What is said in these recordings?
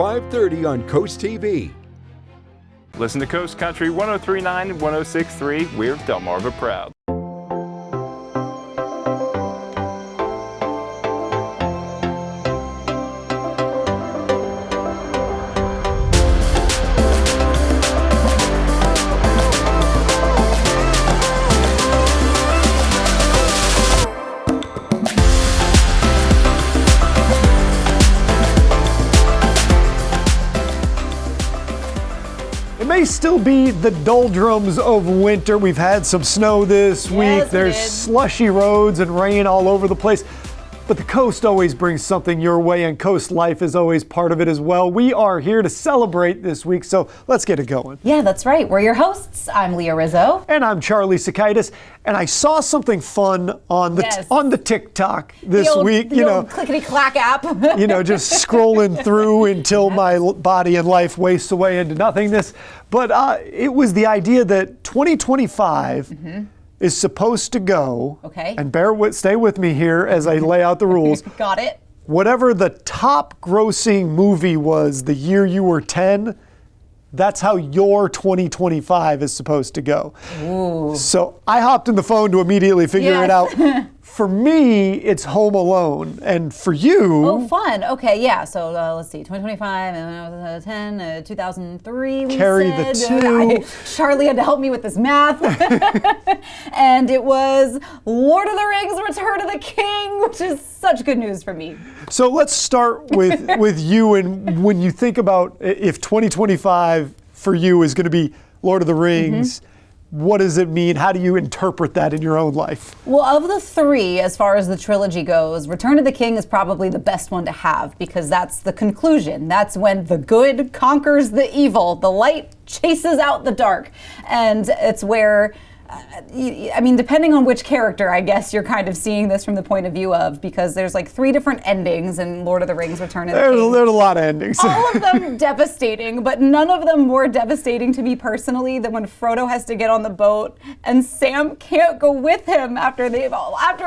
5:30 on Coast TV. Listen to Coast Country 103.9 and 106.3. We're Delmarva proud. May still be the doldrums of winter. We've had some snow this week. There's slushy roads and rain all over the place. But the coast always brings something your way, and Coast Life is always part of it as well. We are here to celebrate this week, so let's get it going. Yeah, that's right. We're your hosts. I'm Leah Rizzo. And I'm Charlie Sakaitis. And I saw something fun on the TikTok this week. The old clickety-clack app. Just scrolling through until my body and life wastes away into nothingness. But it was the idea that 2025 is supposed to go. Okay. And stay with me here as I lay out the rules. Got it. Whatever the top grossing movie was the year you were 10, that's how your 2025 is supposed to go. Ooh. So I hopped in the phone to immediately figure it out. For me, it's Home Alone. And for you... Oh, fun. Okay, yeah. So let's see. 2025, and when I was 10, 2003, we Carry said. the 2. Charlie had to help me with this math. And it was Lord of the Rings, Return of the King, which is such good news for me. So let's start with you. And when you think about if 2025 for you is going to be Lord of the Rings, what does it mean? How do you interpret that in your own life? Well, of the three, as far as the trilogy goes, Return of the King is probably the best one to have because that's the conclusion. That's when the good conquers the evil. The light chases out the dark. And it's where... depending on which character, I guess you're kind of seeing this from the point of view of, because there's like 3 different endings in Lord of the Rings, Return of the King. There's a lot of endings. All of them devastating, but none of them more devastating to me personally than when Frodo has to get on the boat and Sam can't go with him after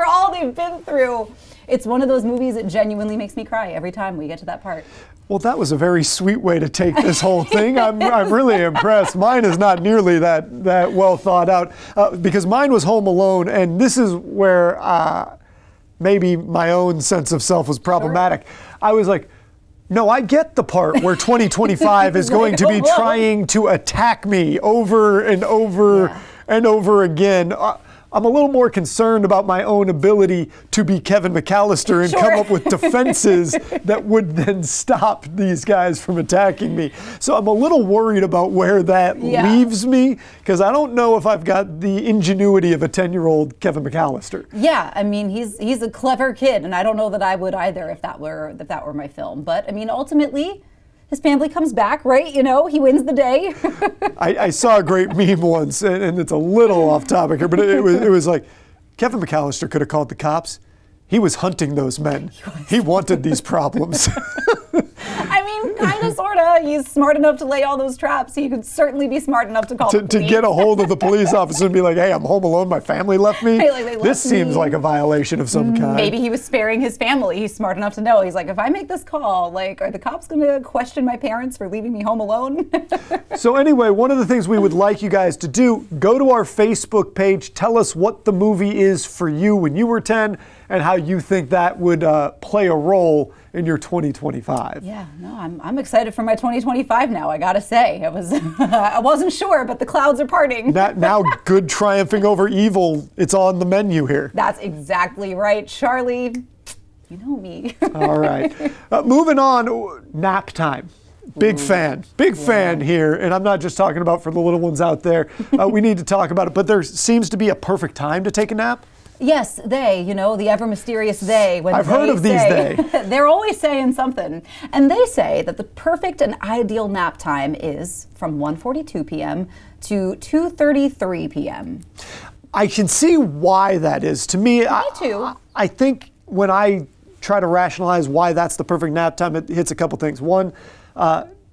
all they've been through. It's one of those movies that genuinely makes me cry every time we get to that part. Well, that was a very sweet way to take this whole thing. I'm really impressed. Mine is not nearly that well thought out because mine was Home Alone, and this is where maybe my own sense of self was problematic. Sure. I was like, no, I get the part where 2025 is going to be trying to attack me over and over and over again. I'm a little more concerned about my own ability to be Kevin McAllister and come up with defenses that would then stop these guys from attacking me. So I'm a little worried about where that leaves me because I don't know if I've got the ingenuity of a 10-year-old Kevin McAllister. Yeah, I mean he's a clever kid, and I don't know that I would either if that were my film. But I mean ultimately, his family comes back, right? He wins the day. I saw a great meme once, and it's a little off topic here, but it was like, Kevin McAllister could have called the cops. He was hunting those men. He wanted these problems. I mean, kind of, sort of. He's smart enough to lay all those traps. He could certainly be smart enough to call the police. To get a hold of the police officer and be like, hey, I'm home alone. My family left me. This seems like a violation of some kind. Maybe he was sparing his family. He's smart enough to know. He's like, if I make this call, are the cops going to question my parents for leaving me home alone? So anyway, one of the things we would like you guys to do, go to our Facebook page. Tell us what the movie is for you when you were 10 and how you think that would play a role in your 2025. Yeah, no, I'm excited for my 2025 now, I gotta say. I wasn't sure, but the clouds are parting. Now good triumphing over evil, it's on the menu here. That's exactly right, Charlie. You know me. All right. Moving on, nap time. Big fan here. And I'm not just talking about for the little ones out there. We need to talk about it, but there seems to be a perfect time to take a nap. Yes, the ever mysterious they. When I've heard of these they. They're always saying something. And they say that the perfect and ideal nap time is from 1:42 p.m. to 2:33 p.m. I can see why that is. To me, too. I think when I try to rationalize why that's the perfect nap time, it hits a couple things. One,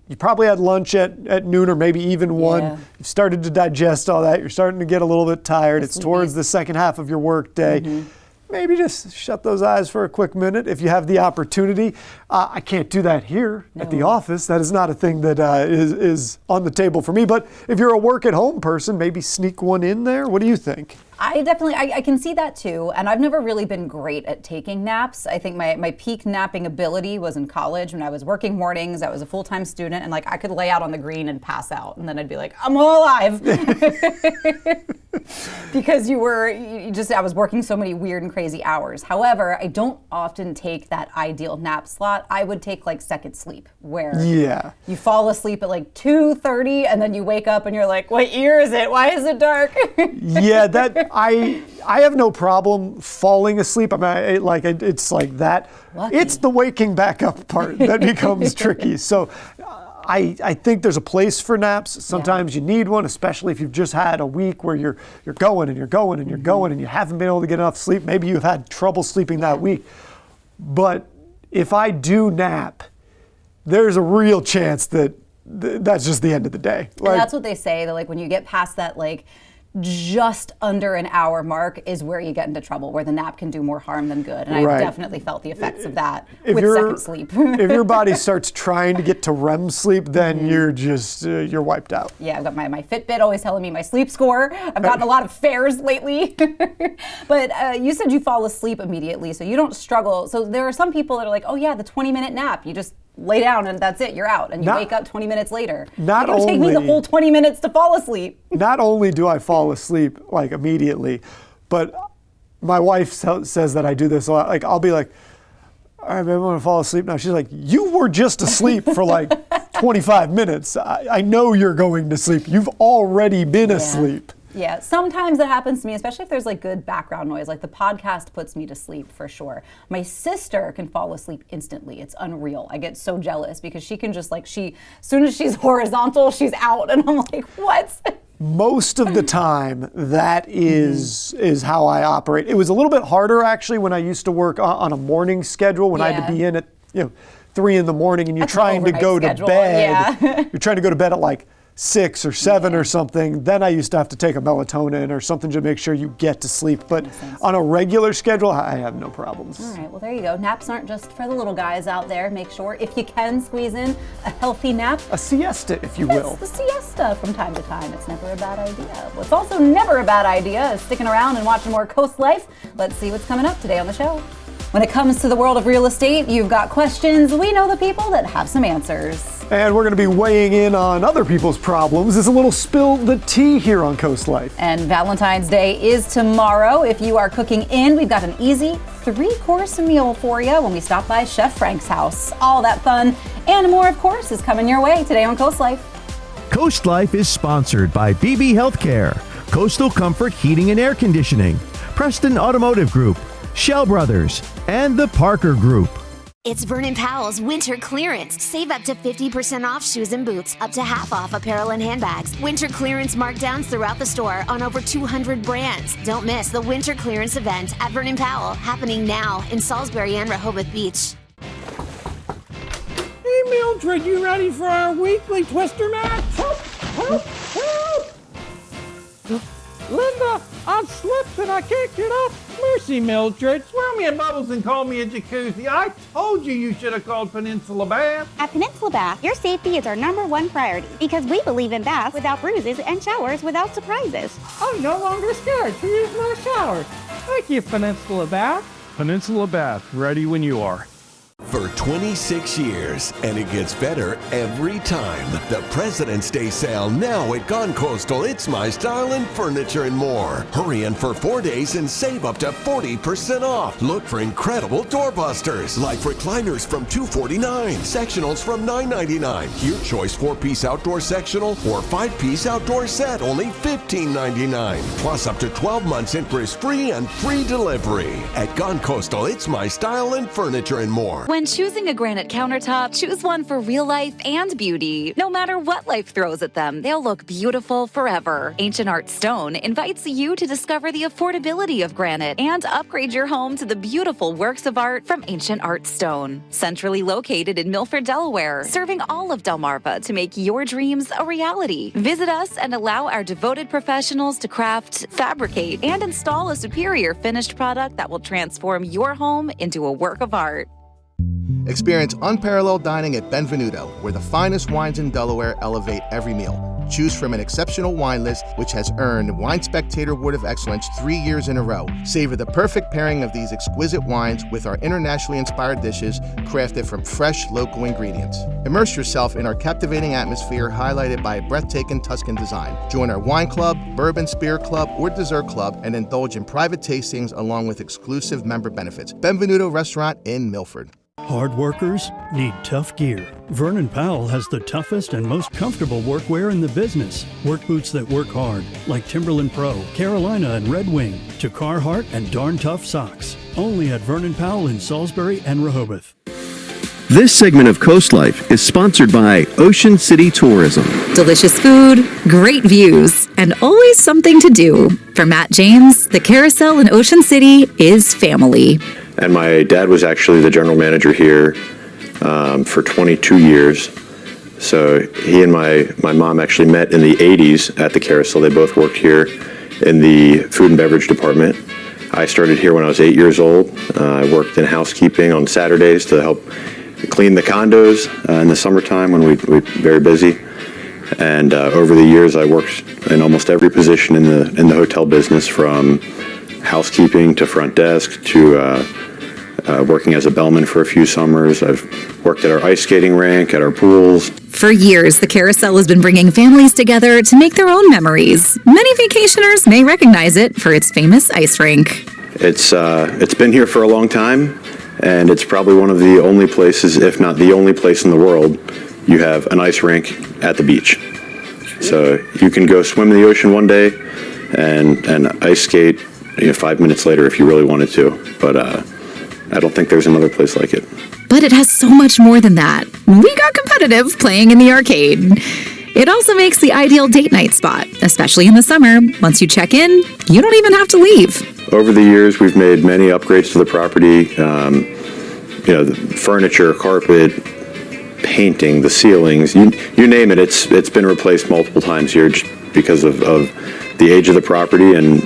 you probably had lunch at noon or maybe even 1. Yeah. You've started to digest all that. You're starting to get a little bit tired. It's towards the second half of your work day. maybe just shut those eyes for a quick minute if you have the opportunity. I can't do that here at the office. That is not a thing that is on the table for me. But if you're a work-at-home person, maybe sneak one in there. What do you think? I can see that too. And I've never really been great at taking naps. I think my peak napping ability was in college when I was working mornings. I was a full-time student, and like I could lay out on the green and pass out, and then I'd be like, I'm all alive. Because I was working so many weird and crazy hours. However, I don't often take that ideal nap slot. I would take like second sleep, where you fall asleep at like 2:30 and then you wake up and you're like, what year is it? Why is it dark? Yeah, that I have no problem falling asleep. I mean, it's like that. Lucky. It's the waking back up part that becomes tricky. So I think there's a place for naps. Sometimes you need one, especially if you've just had a week where you're going and you're going and you're going and you haven't been able to get enough sleep. Maybe you've had trouble sleeping that week. But if I do nap, there's a real chance that that's just the end of the day. And that's what they say, that like when you get past that like just under an hour mark is where you get into trouble, where the nap can do more harm than good. And I definitely felt the effects of that with second sleep. If your body starts trying to get to REM sleep, then you're just, you're wiped out. Yeah, I've got my Fitbit always telling me my sleep score. I've gotten a lot of fares lately. But you said you fall asleep immediately, so you don't struggle. So there are some people that are like, oh yeah, the 20-minute nap. You just lay down and that's it, you're out, and you wake up 20 minutes later. It would take me the whole 20 minutes to fall asleep. Not only do I fall asleep like immediately, but my wife says that I do this a lot. Like I'll be like, all right, babe, I'm gonna fall asleep now. She's like, you were just asleep for like 25 minutes. I know you're going to sleep. You've already been asleep. Yeah, sometimes that happens to me, especially if there's like good background noise. Like the podcast puts me to sleep for sure. My sister can fall asleep instantly. It's unreal. I get so jealous because she can just like, as soon as she's horizontal, she's out. And I'm like, what? Most of the time, that is how I operate. It was a little bit harder actually when I used to work on a morning schedule, when I had to be in at 3 in the morning, and you're trying to go to bed. You're trying to go to bed at like 6 or 7 or something. Then I used to have to take a melatonin or something to make sure you get to sleep. But on a regular schedule, I have no problems. All right, well there you go. Naps aren't just for the little guys out there. Make sure, if you can, squeeze in a healthy nap. A siesta, if you will. The siesta from time to time. It's never a bad idea. What's also never a bad idea is sticking around and watching more Coast Life. Let's see what's coming up today on the show. When it comes to the world of real estate, you've got questions. We know the people that have some answers. And we're going to be weighing in on other people's problems. It's a little spill the tea here on Coast Life. And Valentine's Day is tomorrow. If you are cooking in, we've got an easy 3-course meal for you when we stop by Chef Frank's house. All that fun and more, of course, is coming your way today on Coast Life. Coast Life is sponsored by BB Healthcare, Coastal Comfort Heating and Air Conditioning, Preston Automotive Group, Shell Brothers, and the Parker Group. It's Vernon Powell's winter clearance. Save up to 50% off shoes and boots, up to half off apparel and handbags. Winter clearance markdowns throughout the store on over 200 brands. Don't miss the winter clearance event at Vernon Powell, happening now in Salisbury and Rehoboth Beach. Hey Mildred, you ready for our weekly Twister match? Help! Help! Help! Linda, I've slipped and I can't get up. Mercy, Mildred. Swirl me in bubbles and call me a jacuzzi. I told you should have called Peninsula Bath. At Peninsula Bath, your safety is our #1 priority because we believe in baths without bruises and showers without surprises. I'm no longer scared to use my shower. Thank you, Peninsula Bath. Peninsula Bath, ready when you are. For 26 years, and it gets better every time. The President's Day sale now at Gone Coastal. It's My Style and Furniture and More. Hurry in for 4 days and save up to 40% off. Look for incredible doorbusters like recliners from $249, sectionals from $9.99. Your choice 4-piece outdoor sectional or 5-piece outdoor set, only $15.99. Plus up to 12 months interest free and free delivery. At Gone Coastal, it's My Style and Furniture and More. When When choosing a granite countertop, choose one for real life and beauty. No matter what life throws at them, they'll look beautiful forever. Ancient Art Stone invites you to discover the affordability of granite and upgrade your home to the beautiful works of art from Ancient Art Stone. Centrally located in Milford, Delaware, serving all of Delmarva to make your dreams a reality. Visit us and allow our devoted professionals to craft, fabricate, and install a superior finished product that will transform your home into a work of art. Experience unparalleled dining at Benvenuto, where the finest wines in Delaware elevate every meal. Choose from an exceptional wine list, which has earned Wine Spectator Award of Excellence 3 years in a row. Savor the perfect pairing of these exquisite wines with our internationally inspired dishes, crafted from fresh, local ingredients. Immerse yourself in our captivating atmosphere, highlighted by a breathtaking Tuscan design. Join our wine club, bourbon spirit club, or dessert club, and indulge in private tastings along with exclusive member benefits. Benvenuto Restaurant in Milford. Hard workers need tough gear. Vernon Powell has the toughest and most comfortable workwear in the business. Work boots that work hard, like Timberland Pro, Carolina, and Red Wing, to Carhartt and Darn Tough socks. Only at Vernon Powell in Salisbury and Rehoboth. This segment of Coast Life is sponsored by Ocean City Tourism. Delicious food, great views, and always something to do. For Matt James, the Carousel in Ocean City is family. And my dad was actually the general manager here for 22 years. So he and my mom actually met in the 80s at the Carousel. They both worked here in the food and beverage department. I started here when I was 8 years old. I worked in housekeeping on Saturdays to help clean the condos in the summertime when we're very busy. And over the years, I worked in almost every position in the hotel business, from housekeeping to front desk to working as a bellman for a few summers. I've worked at our ice skating rink, at our pools. For years, the Carousel has been bringing families together to make their own memories. Many vacationers may recognize it for its famous ice rink. It's been here for a long time, and it's probably one of the only places, if not the only place in the world, you have an ice rink at the beach. So you can go swim in the ocean one day and ice skate 5 minutes later if you really wanted to. But I don't think there's another place like it. But it has so much more than that. We got competitive playing in the arcade. It also makes the ideal date night spot, especially in the summer. Once you check in, you don't even have to leave. Over the years, we've made many upgrades to the property. The furniture, carpet, painting, the ceilings, you name it. It's been replaced multiple times here just because of the age of the property and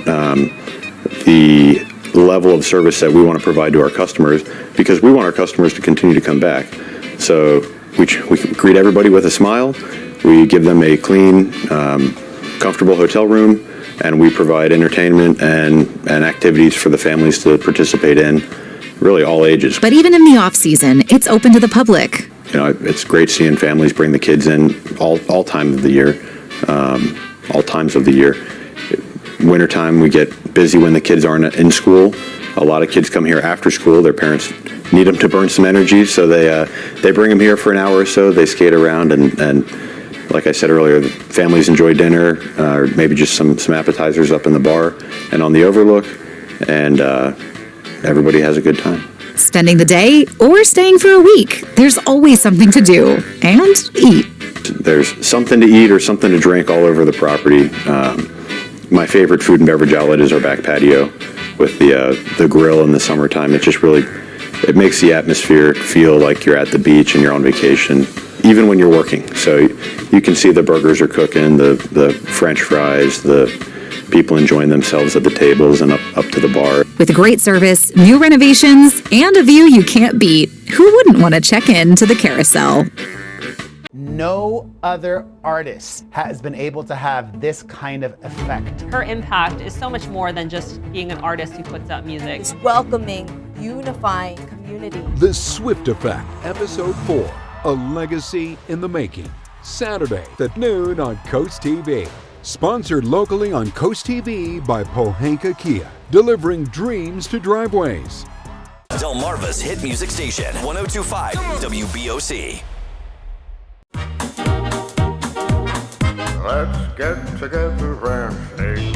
the level of service that we want to provide to our customers, because we want our customers to continue to come back. So we greet everybody with a smile. We give them a clean, comfortable hotel room, and we provide entertainment and activities for the families to participate in, really all ages. But even in the off-season, it's open to the public. It's great seeing families bring the kids in all time of the year, all times of the year. Wintertime, we get busy when the kids aren't in school. A lot of kids come here after school. Their parents need them to burn some energy, so they bring them here for an hour or so. They skate around, and like I said earlier, the families enjoy dinner, or maybe just some appetizers up in the bar and on the overlook, and everybody has a good time. Spending the day or staying for a week, there's always something to do and eat. There's something to eat or something to drink all over the property. My favorite food and beverage outlet is our back patio with the grill in the summertime. It makes the atmosphere feel like you're at the beach and you're on vacation, even when you're working. So you can see the burgers are cooking, the French fries, the people enjoying themselves at the tables and up to the bar. With great service, new renovations, and a view you can't beat, who wouldn't want to check in to the Carousel? No other artist has been able to have this kind of effect. Her impact is so much more than just being an artist who puts out music. It's welcoming, unifying community. The Swift Effect, Episode 4, A Legacy in the Making. Saturday at noon on Coast TV. Sponsored locally on Coast TV by Pohanka Kia, delivering dreams to driveways. Delmarva's hit music station, 102.5 WBOC. Let's get together and sing.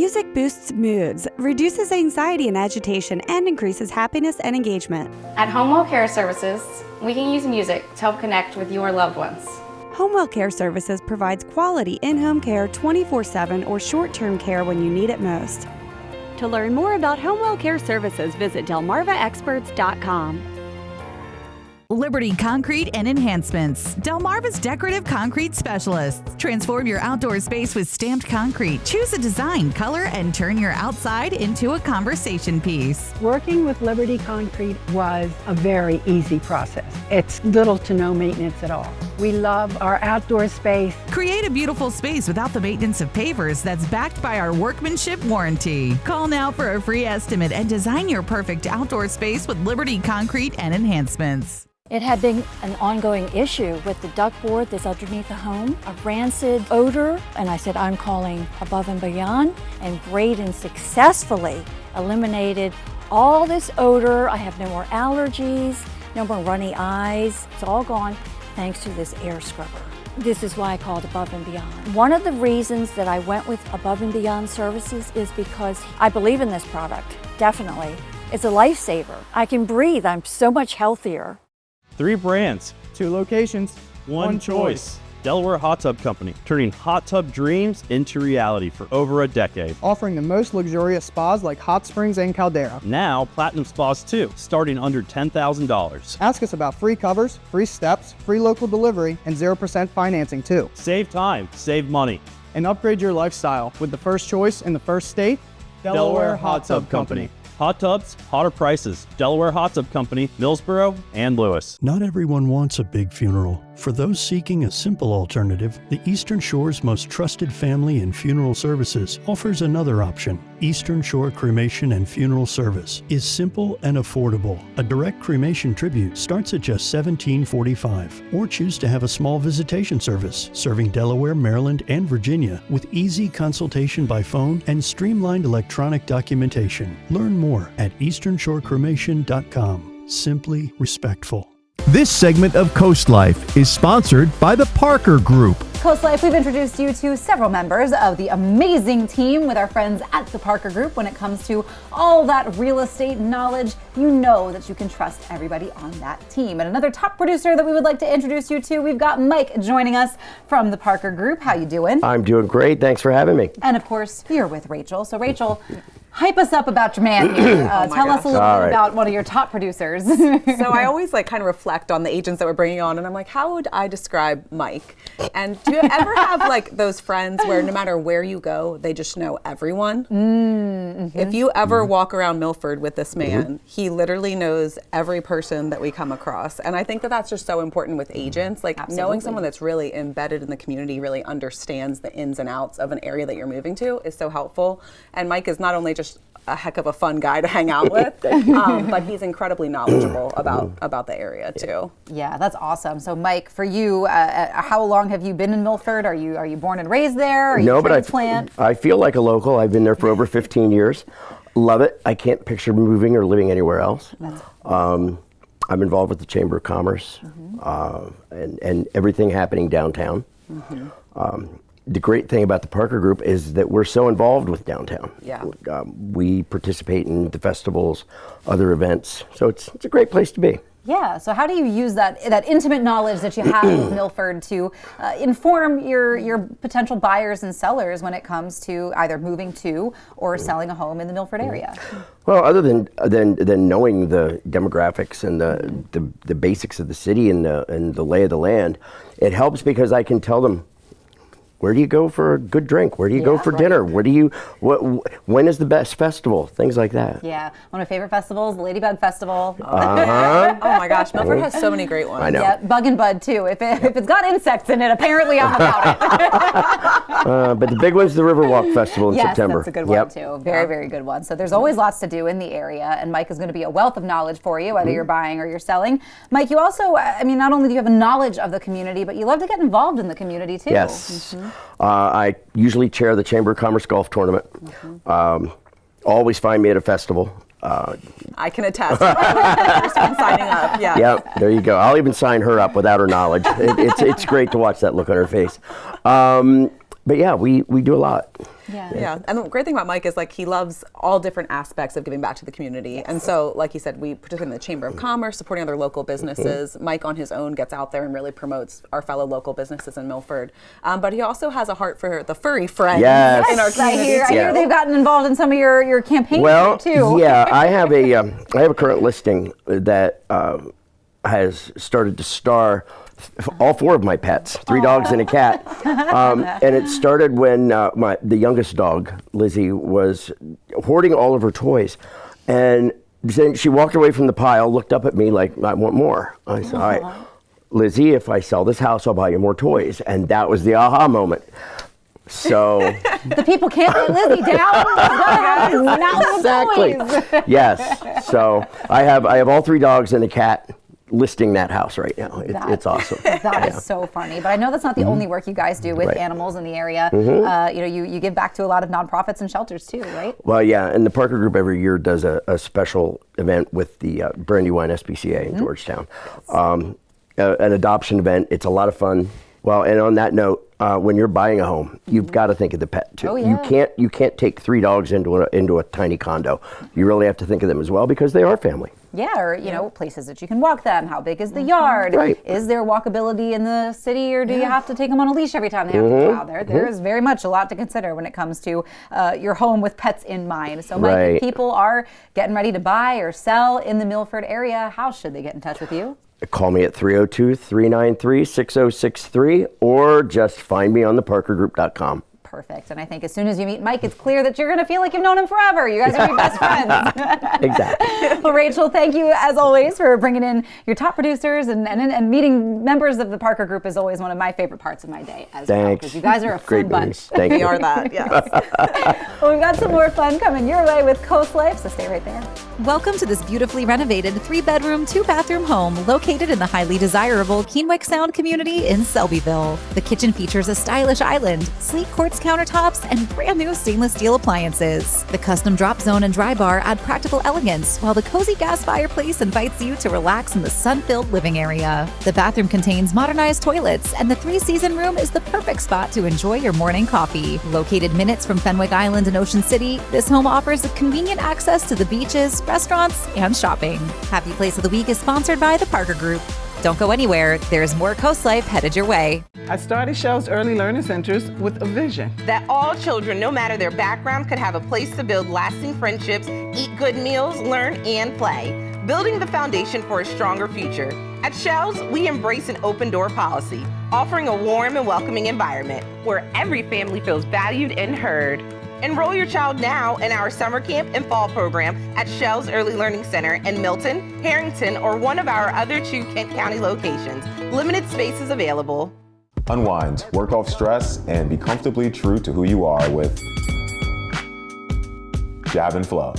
Music boosts moods, reduces anxiety and agitation, and increases happiness and engagement. At Homewell Care Services, we can use music to help connect with your loved ones. Homewell Care Services provides quality in-home care 24/7 or short-term care when you need it most. To learn more about Homewell Care Services, visit delmarvaexperts.com. Liberty Concrete and Enhancements. Delmarva's decorative concrete specialists. Transform your outdoor space with stamped concrete. Choose a design, color, and turn your outside into a conversation piece. Working with Liberty Concrete was a very easy process. It's little to no maintenance at all. We love our outdoor space. Create a beautiful space without the maintenance of pavers that's backed by our workmanship warranty. Call now for a free estimate and design your perfect outdoor space with Liberty Concrete and Enhancements. It had been an ongoing issue with the ductboard that's underneath the home, a rancid odor, and I said, I'm calling Above and Beyond, and Braden successfully eliminated all this odor. I have no more allergies, no more runny eyes. It's all gone thanks to this air scrubber. This is why I called Above and Beyond. One of the reasons that I went with Above and Beyond Services is because I believe in this product, definitely. It's a lifesaver. I can breathe, I'm so much healthier. 3 brands, 2 locations, 1 choice. Delaware Hot Tub Company, turning hot tub dreams into reality for over a decade. Offering the most luxurious spas like hot springs and Caldera. Now, Platinum Spas too, starting under $10,000. Ask us about free covers, free steps, free local delivery, and 0% financing too. Save time, save money. And upgrade your lifestyle with the first choice in the first state, Delaware Hot Tub Company. Hot tubs, hotter prices. Delaware Hot Tub Company, Millsboro, and Lewis. Not everyone wants a big funeral. For those seeking a simple alternative, the Eastern Shore's most trusted family and funeral services offers another option. Eastern Shore Cremation and Funeral Service is simple and affordable. A direct cremation tribute starts at just $17.45, or choose to have a small visitation service serving Delaware, Maryland, and Virginia with easy consultation by phone and streamlined electronic documentation. Learn more at easternshorecremation.com. Simply respectful. This segment of Coast Life is sponsored by the Parker Group. Coast Life, we've introduced you to several members of the amazing team with our friends at the Parker Group. When it comes to all that real estate knowledge, you know that you can trust everybody on that team. And another top producer that we would like to introduce you to, we've got Mike joining us from the Parker Group. How you doing? I'm doing great. Thanks for having me. And of course, you're with Rachel. So Rachel, hype us up about your man here. Tell us a little bit about one of your top producers. So I always kind of reflect on the agents that we're bringing on, and I'm like, how would I describe Mike? And do you ever have those friends where no matter where you go, they just know everyone? Mm-hmm. If you ever walk around Milford with this man, he literally knows every person that we come across. And I think that that's just so important with agents. Knowing someone that's really embedded in the community, really understands the ins and outs of an area that you're moving to is so helpful. And Mike is not only just a heck of a fun guy to hang out with, but he's incredibly knowledgeable about the area too. Yeah, that's awesome. So Mike, for you, how long have you been in Milford? Are you born and raised there? Are you No, but transplant? I feel like a local. I've been there for over 15 years. Love it. I can't picture moving or living anywhere else. I'm involved with the Chamber of Commerce and everything happening downtown. The great thing about the Parker Group is that we're so involved with downtown. Yeah. We participate in the festivals, other events, so it's a great place to be. Yeah, so how do you use that intimate knowledge that you have with Milford to inform your potential buyers and sellers when it comes to either moving to or selling a home in the Milford area? Well, other than knowing the demographics and the basics of the city and the lay of the land, it helps because I can tell them, where do you go for a good drink? Where do you go for dinner? When is the best festival? Things like that. Yeah, one of my favorite festivals, the Ladybug Festival. Oh my gosh, Milford has so many great ones. I know. Yeah, Bug and Bud too. If it's got insects in it, apparently I'm about it. But the big one's the Riverwalk Festival in September. Yes, that's a good one too. Very, very good one. So there's always lots to do in the area, and Mike is going to be a wealth of knowledge for you, whether you're buying or you're selling. Mike, you also, not only do you have a knowledge of the community, but you love to get involved in the community too. Yes. I usually chair the Chamber of Commerce Golf Tournament. Always find me at a festival. I can attest. First one signing up. Yeah. Yep, there you go. I'll even sign her up without her knowledge. It's great to watch that look on her face. but yeah, we do a lot. Yeah. And the great thing about Mike is like he loves all different aspects of giving back to the community. And so, like you said, we participate in the Chamber of Commerce, supporting other local businesses. Mike on his own gets out there and really promotes our fellow local businesses in Milford. But he also has a heart for the furry friends in our community. I hear they've gotten involved in some of your campaigns too. Yeah, I have a current listing that has started to star all 4 of my pets, 3 dogs and a cat. And it started when the youngest dog, Lizzie, was hoarding all of her toys. And then she walked away from the pile, looked up at me like, I want more. I said, all right, Lizzie, if I sell this house, I'll buy you more toys. And that was the aha moment. So the people can't let Lizzie down. Now exactly. Yes. So I have all 3 dogs and a cat listing that house right now. It's awesome. That is so funny. But I know that's not the only work you guys do with animals in the area. You give back to a lot of nonprofits and shelters too, right? Well, yeah, and the Parker Group every year does a special event with the Brandywine SPCA in Georgetown. An adoption event. It's a lot of fun. Well, and on that note, when you're buying a home, you've got to think of the pet too. Oh, yeah. You can't take 3 dogs into a tiny condo. You really have to think of them as well because they are family. Yeah, or places that you can walk them. How big is the yard? Right. Is there walkability in the city, or do you have to take them on a leash every time they have to go out? There is very much a lot to consider when it comes to your home with pets in mind. So, Mike, if people are getting ready to buy or sell in the Milford area, how should they get in touch with you? Call me at 302-393-6063 or just find me on theparkergroup.com. Perfect. And I think as soon as you meet Mike, it's clear that you're going to feel like you've known him forever. You guys are your best friends. Exactly. Well, Rachel, thank you as always for bringing in your top producers and meeting members of the Parker Group is always one of my favorite parts of my day as well. Because you guys are a fun bunch. Thank you. We are that, yes. Well, we've got some more fun coming your way with COASTLIFE, so stay right there. Welcome to this beautifully renovated 3-bedroom, 2-bathroom home located in the highly desirable Keenwick Sound community in Selbyville. The kitchen features a stylish island, sleek quartz countertops, and brand new stainless steel appliances. The custom drop zone and dry bar add practical elegance, while the cozy gas fireplace invites you to relax in the sun-filled living area. The bathroom contains modernized toilets, and the 3-season room is the perfect spot to enjoy your morning coffee. Located minutes from Fenwick Island and Ocean City, this home offers a convenient access to the beaches, restaurants, and shopping. Happy Place of the Week is sponsored by the Parker Group. Don't go anywhere. There's more COASTLIFE headed your way. I started Shell's Early Learning Centers with a vision that all children, no matter their background, could have a place to build lasting friendships, eat good meals, learn, and play, building the foundation for a stronger future. At Shell's, we embrace an open door policy, offering a warm and welcoming environment where every family feels valued and heard. Enroll your child now in our summer camp and fall program at Shell's Early Learning Center in Milton, Harrington, or one of our other 2 Kent County locations. Limited spaces available. Unwind, work off stress, and be comfortably true to who you are with Jab and Flow.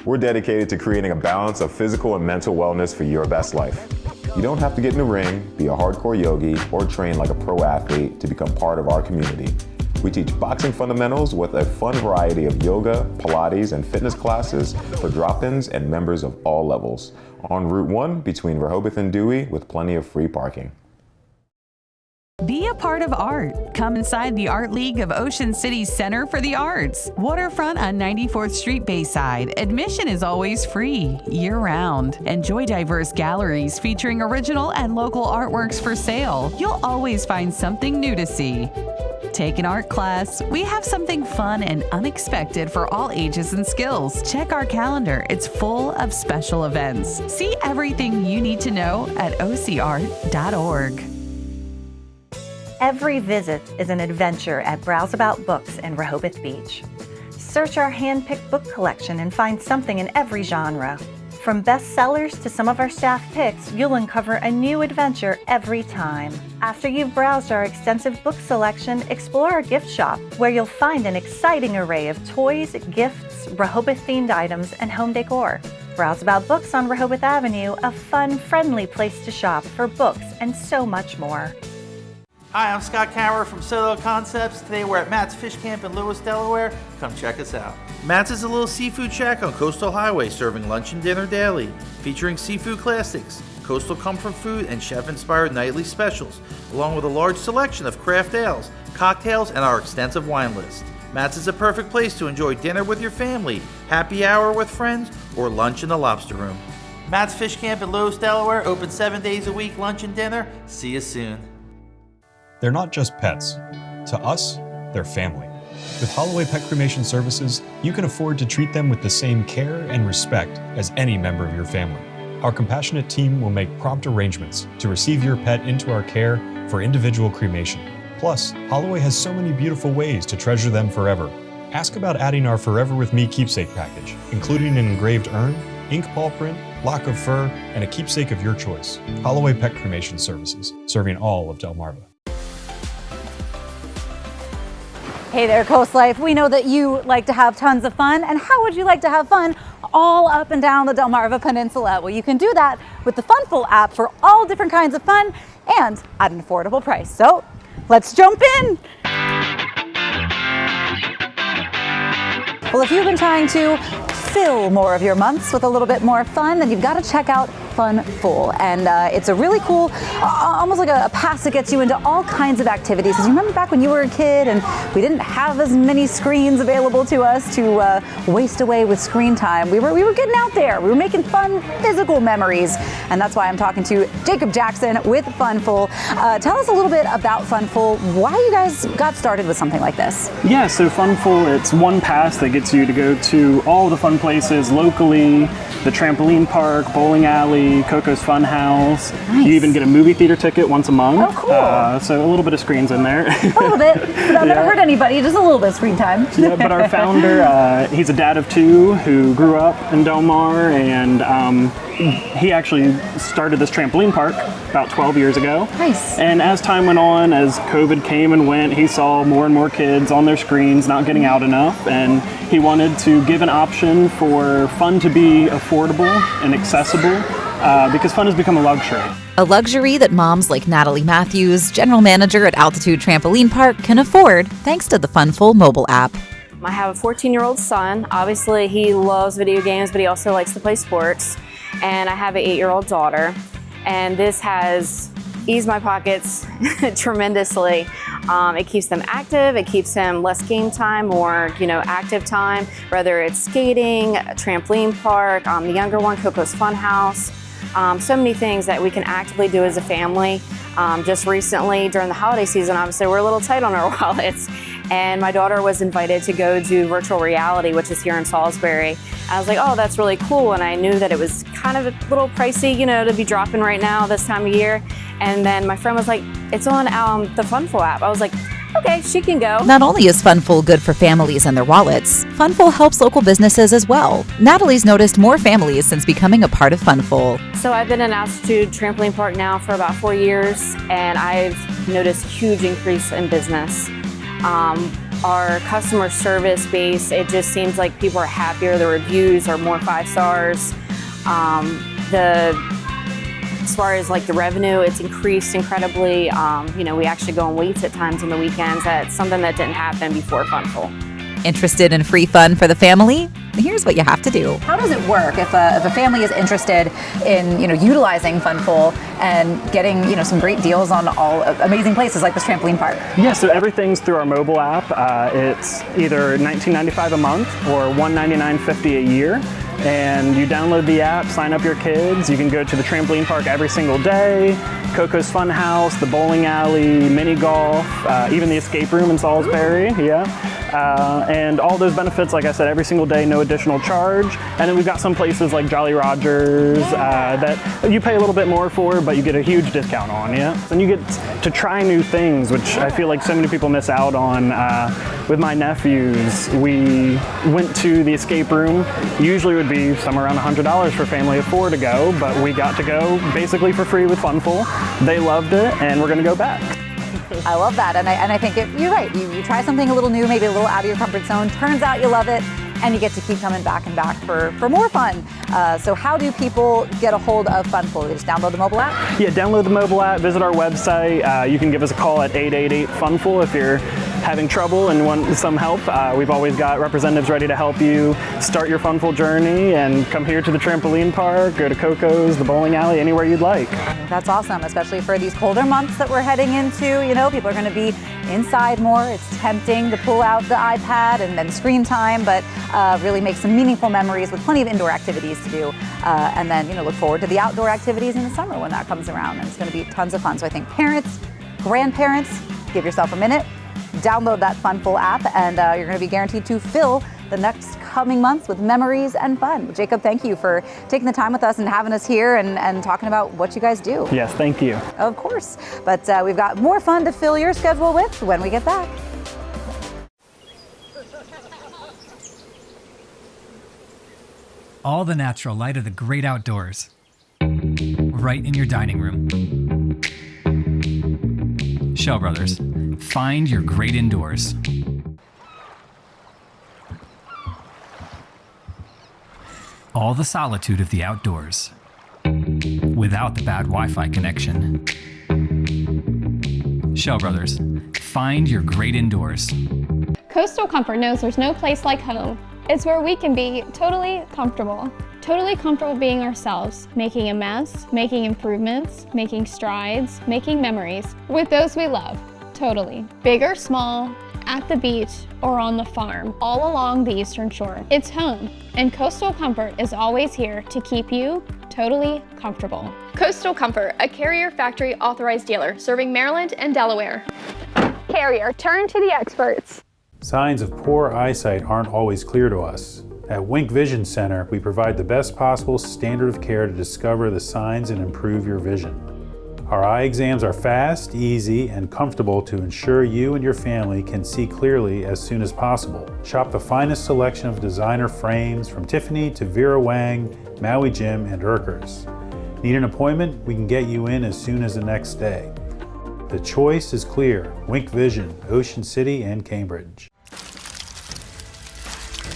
We're dedicated to creating a balance of physical and mental wellness for your best life. You don't have to get in the ring, be a hardcore yogi, or train like a pro athlete to become part of our community. We teach boxing fundamentals with a fun variety of yoga, Pilates, and fitness classes for drop-ins and members of all levels. On Route 1 between Rehoboth and Dewey with plenty of free parking. Be a part of art. Come inside the Art League of Ocean City's Center for the Arts. Waterfront on 94th Street Bayside. Admission is always free, year-round. Enjoy diverse galleries featuring original and local artworks for sale. You'll always find something new to see. Take an art class. We have something fun and unexpected for all ages and skills. Check our calendar. It's full of special events. See everything you need to know at ocart.org. Every visit is an adventure at Browse About Books in Rehoboth Beach. Search our hand-picked book collection and find something in every genre. From bestsellers to some of our staff picks, you'll uncover a new adventure every time. After you've browsed our extensive book selection, explore our gift shop, where you'll find an exciting array of toys, gifts, Rehoboth-themed items, and home decor. Browse About Books on Rehoboth Avenue, a fun, friendly place to shop for books and so much more. Hi, I'm Scott Cameron from Soto Concepts. Today we're at Matt's Fish Camp in Lewis, Delaware. Come check us out. Matt's is a little seafood shack on Coastal Highway, serving lunch and dinner daily, featuring seafood classics, coastal comfort food, and chef-inspired nightly specials, along with a large selection of craft ales, cocktails, and our extensive wine list. Matt's is a perfect place to enjoy dinner with your family, happy hour with friends, or lunch in the lobster room. Matt's Fish Camp in Lewis, Delaware, open 7 days a week, lunch and dinner. See you soon. They're not just pets. To us, they're family. With Holloway Pet Cremation Services, you can afford to treat them with the same care and respect as any member of your family. Our compassionate team will make prompt arrangements to receive your pet into our care for individual cremation. Plus, Holloway has so many beautiful ways to treasure them forever. Ask about adding our Forever With Me keepsake package, including an engraved urn, ink paw print, lock of fur, and a keepsake of your choice. Holloway Pet Cremation Services, serving all of Delmarva. Hey there, Coast Life. We know that you like to have tons of fun, and how would you like to have fun all up and down the Delmarva Peninsula? Well, you can do that with the Funful app for all different kinds of fun and at an affordable price. So let's jump in. Well, if you've been trying to fill more of your months with a little bit more fun, then you've got to check out Funful. And it's a really cool, almost like a pass that gets you into all kinds of activities. Because you remember back when you were a kid and we didn't have as many screens available to us to waste away with screen time. We were getting out there. We were making fun physical memories. And that's why I'm talking to Jacob Jackson with Funful. Tell us a little bit about Funful, why you guys got started with something like this. Yeah, so Funful, it's one pass that gets you to go to all the fun places locally, the trampoline park, bowling alley, Coco's Fun House. Nice. You even get a movie theater ticket once a month. Oh, cool. So a little bit of screens in there. A little bit, but I've never hurt anybody, just a little bit of screen time. Yeah, but our founder, he's a dad of two who grew up in Del Mar, and he actually started this trampoline park about 12 years ago. Nice. And as time went on, as COVID came and went, he saw more and more kids on their screens not getting out enough, and he wanted to give an option for fun to be affordable and accessible, because fun has become a luxury. A luxury that moms like Natalie Matthews, general manager at Altitude Trampoline Park, can afford thanks to the Funful mobile app. I have a 14-year-old son. Obviously, he loves video games, but he also likes to play sports. And I have an 8-year-old daughter. And this has eased my pockets tremendously. It keeps them active. It keeps them less game time, more active time, whether it's skating, a trampoline park, the younger one, Coco's Fun House. So many things that we can actively do as a family. Just recently, during the holiday season, obviously we're a little tight on our wallets. And my daughter was invited to go do virtual reality, which is here in Salisbury. I was like, oh, that's really cool. And I knew that it was kind of a little pricey, to be dropping right now this time of year. And then my friend was like, it's on the Funful app. I was like, okay, she can go. Not only is Funful good for families and their wallets, Funful helps local businesses as well. Natalie's noticed more families since becoming a part of Funful. So I've been in Altitude Trampoline Park now for about 4 years, and I've noticed a huge increase in business. Our customer service base, it just seems like people are happier. The reviews are more 5 stars. As far as the revenue, it's increased incredibly. We actually go on waits at times on the weekends. That's something that didn't happen before Funful. Interested in free fun for the family? Here's what you have to do. How does it work if a family is interested in utilizing Funful and getting some great deals on all amazing places like this trampoline park? Yeah, so everything's through our mobile app. It's either $19.95 a month or $199.50 a year. And you download the app, sign up your kids. You can go to the trampoline park every single day, Coco's Fun House, the bowling alley, mini golf, even the escape room in Salisbury, and all those benefits, like I said, every single day, no additional charge. And then we've got some places like Jolly Rogers that you pay a little bit more for, but you get a huge discount on, And you get to try new things, which I feel like so many people miss out on. With my nephews, we went to the escape room. Usually it would be somewhere around $100 for a family of 4 to go, but we got to go basically for free with Funful. They loved it, and we're going to go back. I love that, and I think you're right. You try something a little new, maybe a little out of your comfort zone. Turns out you love it, and you get to keep coming back and back for more fun. So how do people get a hold of Funful? They just download the mobile app? Yeah, download the mobile app, visit our website. You can give us a call at 888-FUNFUL if you're having trouble and want some help, we've always got representatives ready to help you start your funful journey and come here to the trampoline park, go to Coco's, the bowling alley, anywhere you'd like. That's awesome, especially for these colder months that we're heading into. You know, people are going to be inside more. It's tempting to pull out the iPad and then screen time, but really make some meaningful memories with plenty of indoor activities to do. And then, you know, look forward to the outdoor activities in the summer when that comes around. And it's going to be tons of fun. So I think parents, grandparents, give yourself a minute, download that Funful app, and you're going to be guaranteed to fill the next coming months with memories and fun. Jacob, thank you for taking the time with us and having us here and talking about what you guys do. Yes, thank you. Of course. But we've got more fun to fill your schedule with when we get back. All the natural light of the great outdoors, right in your dining room. Shell Brothers, find your great indoors. All the solitude of the outdoors, without the bad Wi-Fi connection. Shell Brothers, find your great indoors. Coastal Comfort knows there's no place like home. It's where we can be totally comfortable being ourselves, making a mess, making improvements, making strides, making memories with those we love, totally. Big or small, at the beach, or on the farm, all along the Eastern Shore. It's home, and Coastal Comfort is always here to keep you totally comfortable. Coastal Comfort, a Carrier Factory authorized dealer serving Maryland and Delaware. Carrier, turn to the experts. Signs of poor eyesight aren't always clear to us. At Wink Vision Center, we provide the best possible standard of care to discover the signs and improve your vision. Our eye exams are fast, easy, and comfortable to ensure you and your family can see clearly as soon as possible. Shop the finest selection of designer frames from Tiffany to Vera Wang, Maui Jim, and Urkers. Need an appointment? We can get you in as soon as the next day. The choice is clear. Wink Vision, Ocean City and Cambridge.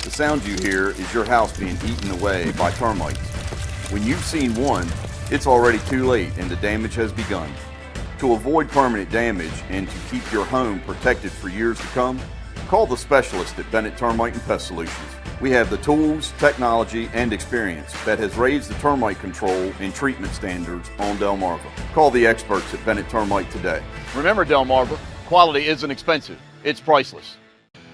The sound you hear is your house being eaten away by termites. When you've seen one, it's already too late and the damage has begun. To avoid permanent damage and to keep your home protected for years to come, call the specialist at Bennett Termite and Pest Solutions. We have the tools, technology, and experience that has raised the termite control and treatment standards on Delmarva. Call the experts at Bennett Termite today. Remember, Delmarva, quality isn't expensive, it's priceless.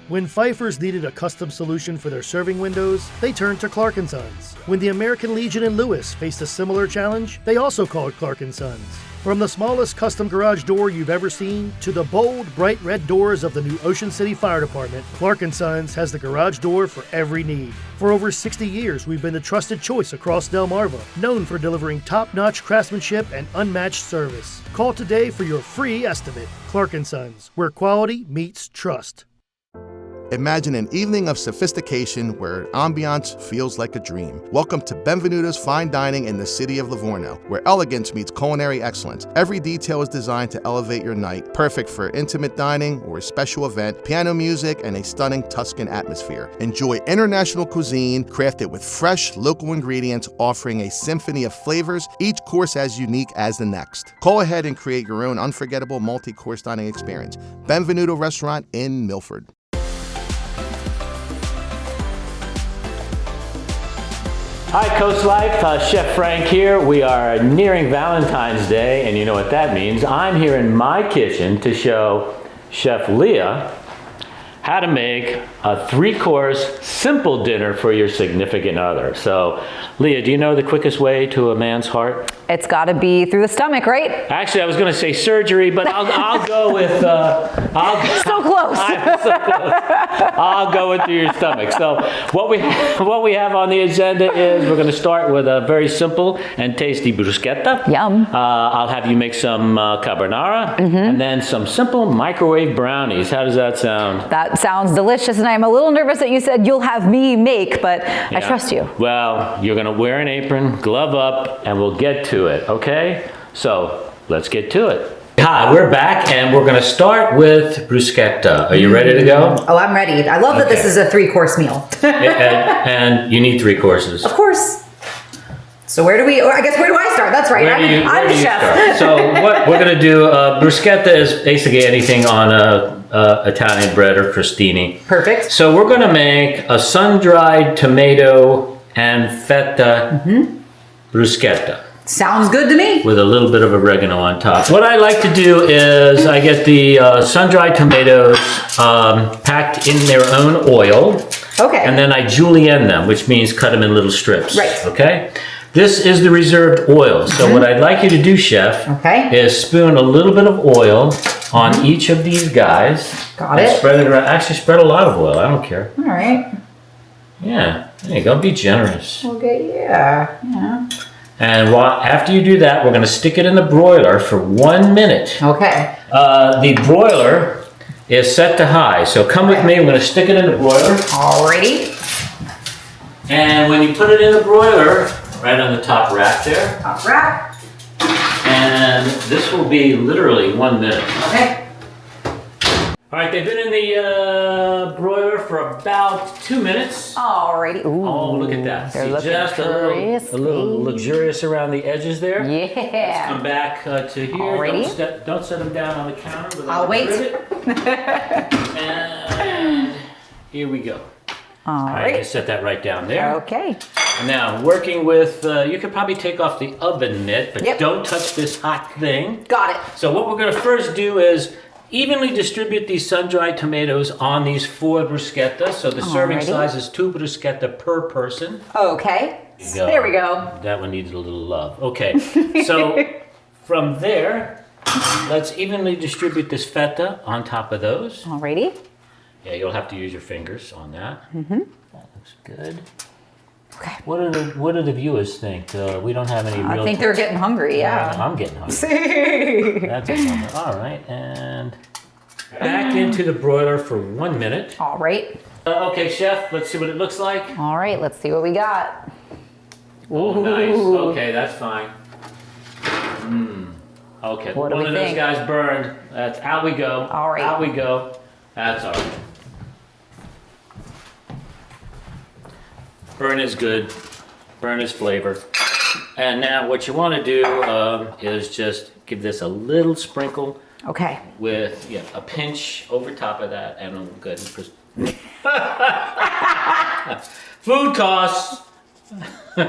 When Pfeiffer's needed a custom solution for their serving windows, they turned to Clark & Sons. When the American Legion and Lewis faced a similar challenge, they also called Clark & Sons. From the smallest custom garage door you've ever seen to the bold, bright red doors of the new Ocean City Fire Department, Clark & Sons has the garage door for every need. For over 60 years, we've been the trusted choice across Delmarva, known for delivering top-notch craftsmanship and unmatched service. Call today for your free estimate. Clark & Sons, where quality meets trust. Imagine an evening of sophistication where ambiance feels like a dream. Welcome to Benvenuto's Fine Dining in the city of Livorno, where elegance meets culinary excellence. Every detail is designed to elevate your night, perfect for intimate dining or a special event, piano music, and a stunning Tuscan atmosphere. Enjoy international cuisine crafted with fresh, local ingredients, offering a symphony of flavors, each course as unique as the next. Call ahead and create your own unforgettable multi-course dining experience. Benvenuto Restaurant in Milford. Hi, Coast Life. Chef Frank here. We are nearing Valentine's Day, and you know what that means. I'm here in my kitchen to show Chef Leah how to make a 3-course simple dinner for your significant other. So, Leah, do you know the quickest way to a man's heart? It's got to be through the stomach, right? Actually, I was going to say surgery, but I'll go with. So close. I'm so close. I'll go with through your stomach. So what we have on the agenda is we're going to start with a very simple and tasty bruschetta. Yum. I'll have you make some carbonara and then some simple microwave brownies. How does that sound? That sounds delicious, and I'm a little nervous that you said you'll have me make, but I trust you. Well, you're going to wear an apron, glove up, and we'll get to it, okay? So let's get to it. Hi, we're back, and we're going to start with bruschetta. Are you ready to go? Oh, I'm ready. I love that this is a 3-course meal. and you need 3 courses. Of course. So where do I start? That's right. I'm the chef. So what we're going to do, bruschetta is basically anything on a Italian bread or crostini. Perfect. So we're going to make a sun-dried tomato and feta bruschetta. Sounds good to me. With a little bit of oregano on top. What I like to do is I get the sun-dried tomatoes packed in their own oil. Okay. And then I julienne them, which means cut them in little strips. Right. Okay? This is the reserved oil. So what I'd like you to do, Chef, is spoon a little bit of oil on each of these guys. Got and it. Spread it around. Actually, spread a lot of oil. I don't care. All right. Yeah. There you go. Be generous. Okay, yeah. And after you do that, we're going to stick it in the broiler for 1 minute. Okay. The broiler is set to high. So come with me. I'm going to stick it in the broiler. Alrighty. And when you put it in the broiler, right on the top rack there. Top rack. And this will be literally 1 minute. Okay. All right, they've been in the broiler for about 2 minutes. Alrighty. Ooh, oh, look at that. They're See, looking just a little luxurious around the edges there. Yeah. Let's come back to here. Alrighty. Don't set them down on the counter. I'll wait. And here we go. All right. Just set that right down there. Okay. Now, working with, you could probably take off the oven mitt, but don't touch this hot thing. Got it. So what we're going to first do is evenly distribute these sun-dried tomatoes on these 4 bruschetta. So the serving size is 2 bruschetta per person. Okay. There we go. That one needed a little love. Okay. So from there, let's evenly distribute this feta on top of those. Alrighty. Yeah, you'll have to use your fingers on that. Mm-hmm. That looks good. Okay. What do the viewers think? We don't have any. I think they're getting hungry. Yeah. I'm getting hungry. That's a moment. All right, and back into the broiler for 1 minute. All right. Okay, Chef. Let's see what it looks like. All right. Let's see what we got. Oh, nice. Okay, that's fine. Okay. What do One we of think? those guys burned. That's out we go. All right. Out we go. That's all right. Burn is good. Burn is flavor. And now what you want to do is just give this a little sprinkle. Okay. With a pinch over top of that, and I'm good. Food costs. All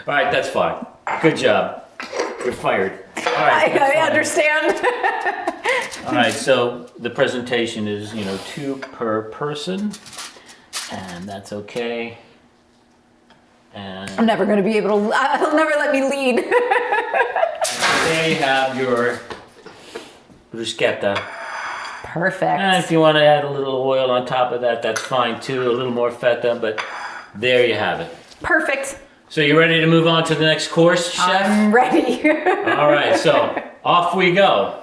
right, that's fine. Good job. You're fired. All right, I understand. All right, so the presentation is 2 per person, and that's okay. And I'm never going to be able to, he'll never let me lead. there you have your bruschetta. Perfect. And if you want to add a little oil on top of that, that's fine too. A little more feta, but there you have it. Perfect. So you ready to move on to the next course, Chef? I'm ready. All right, so off we go.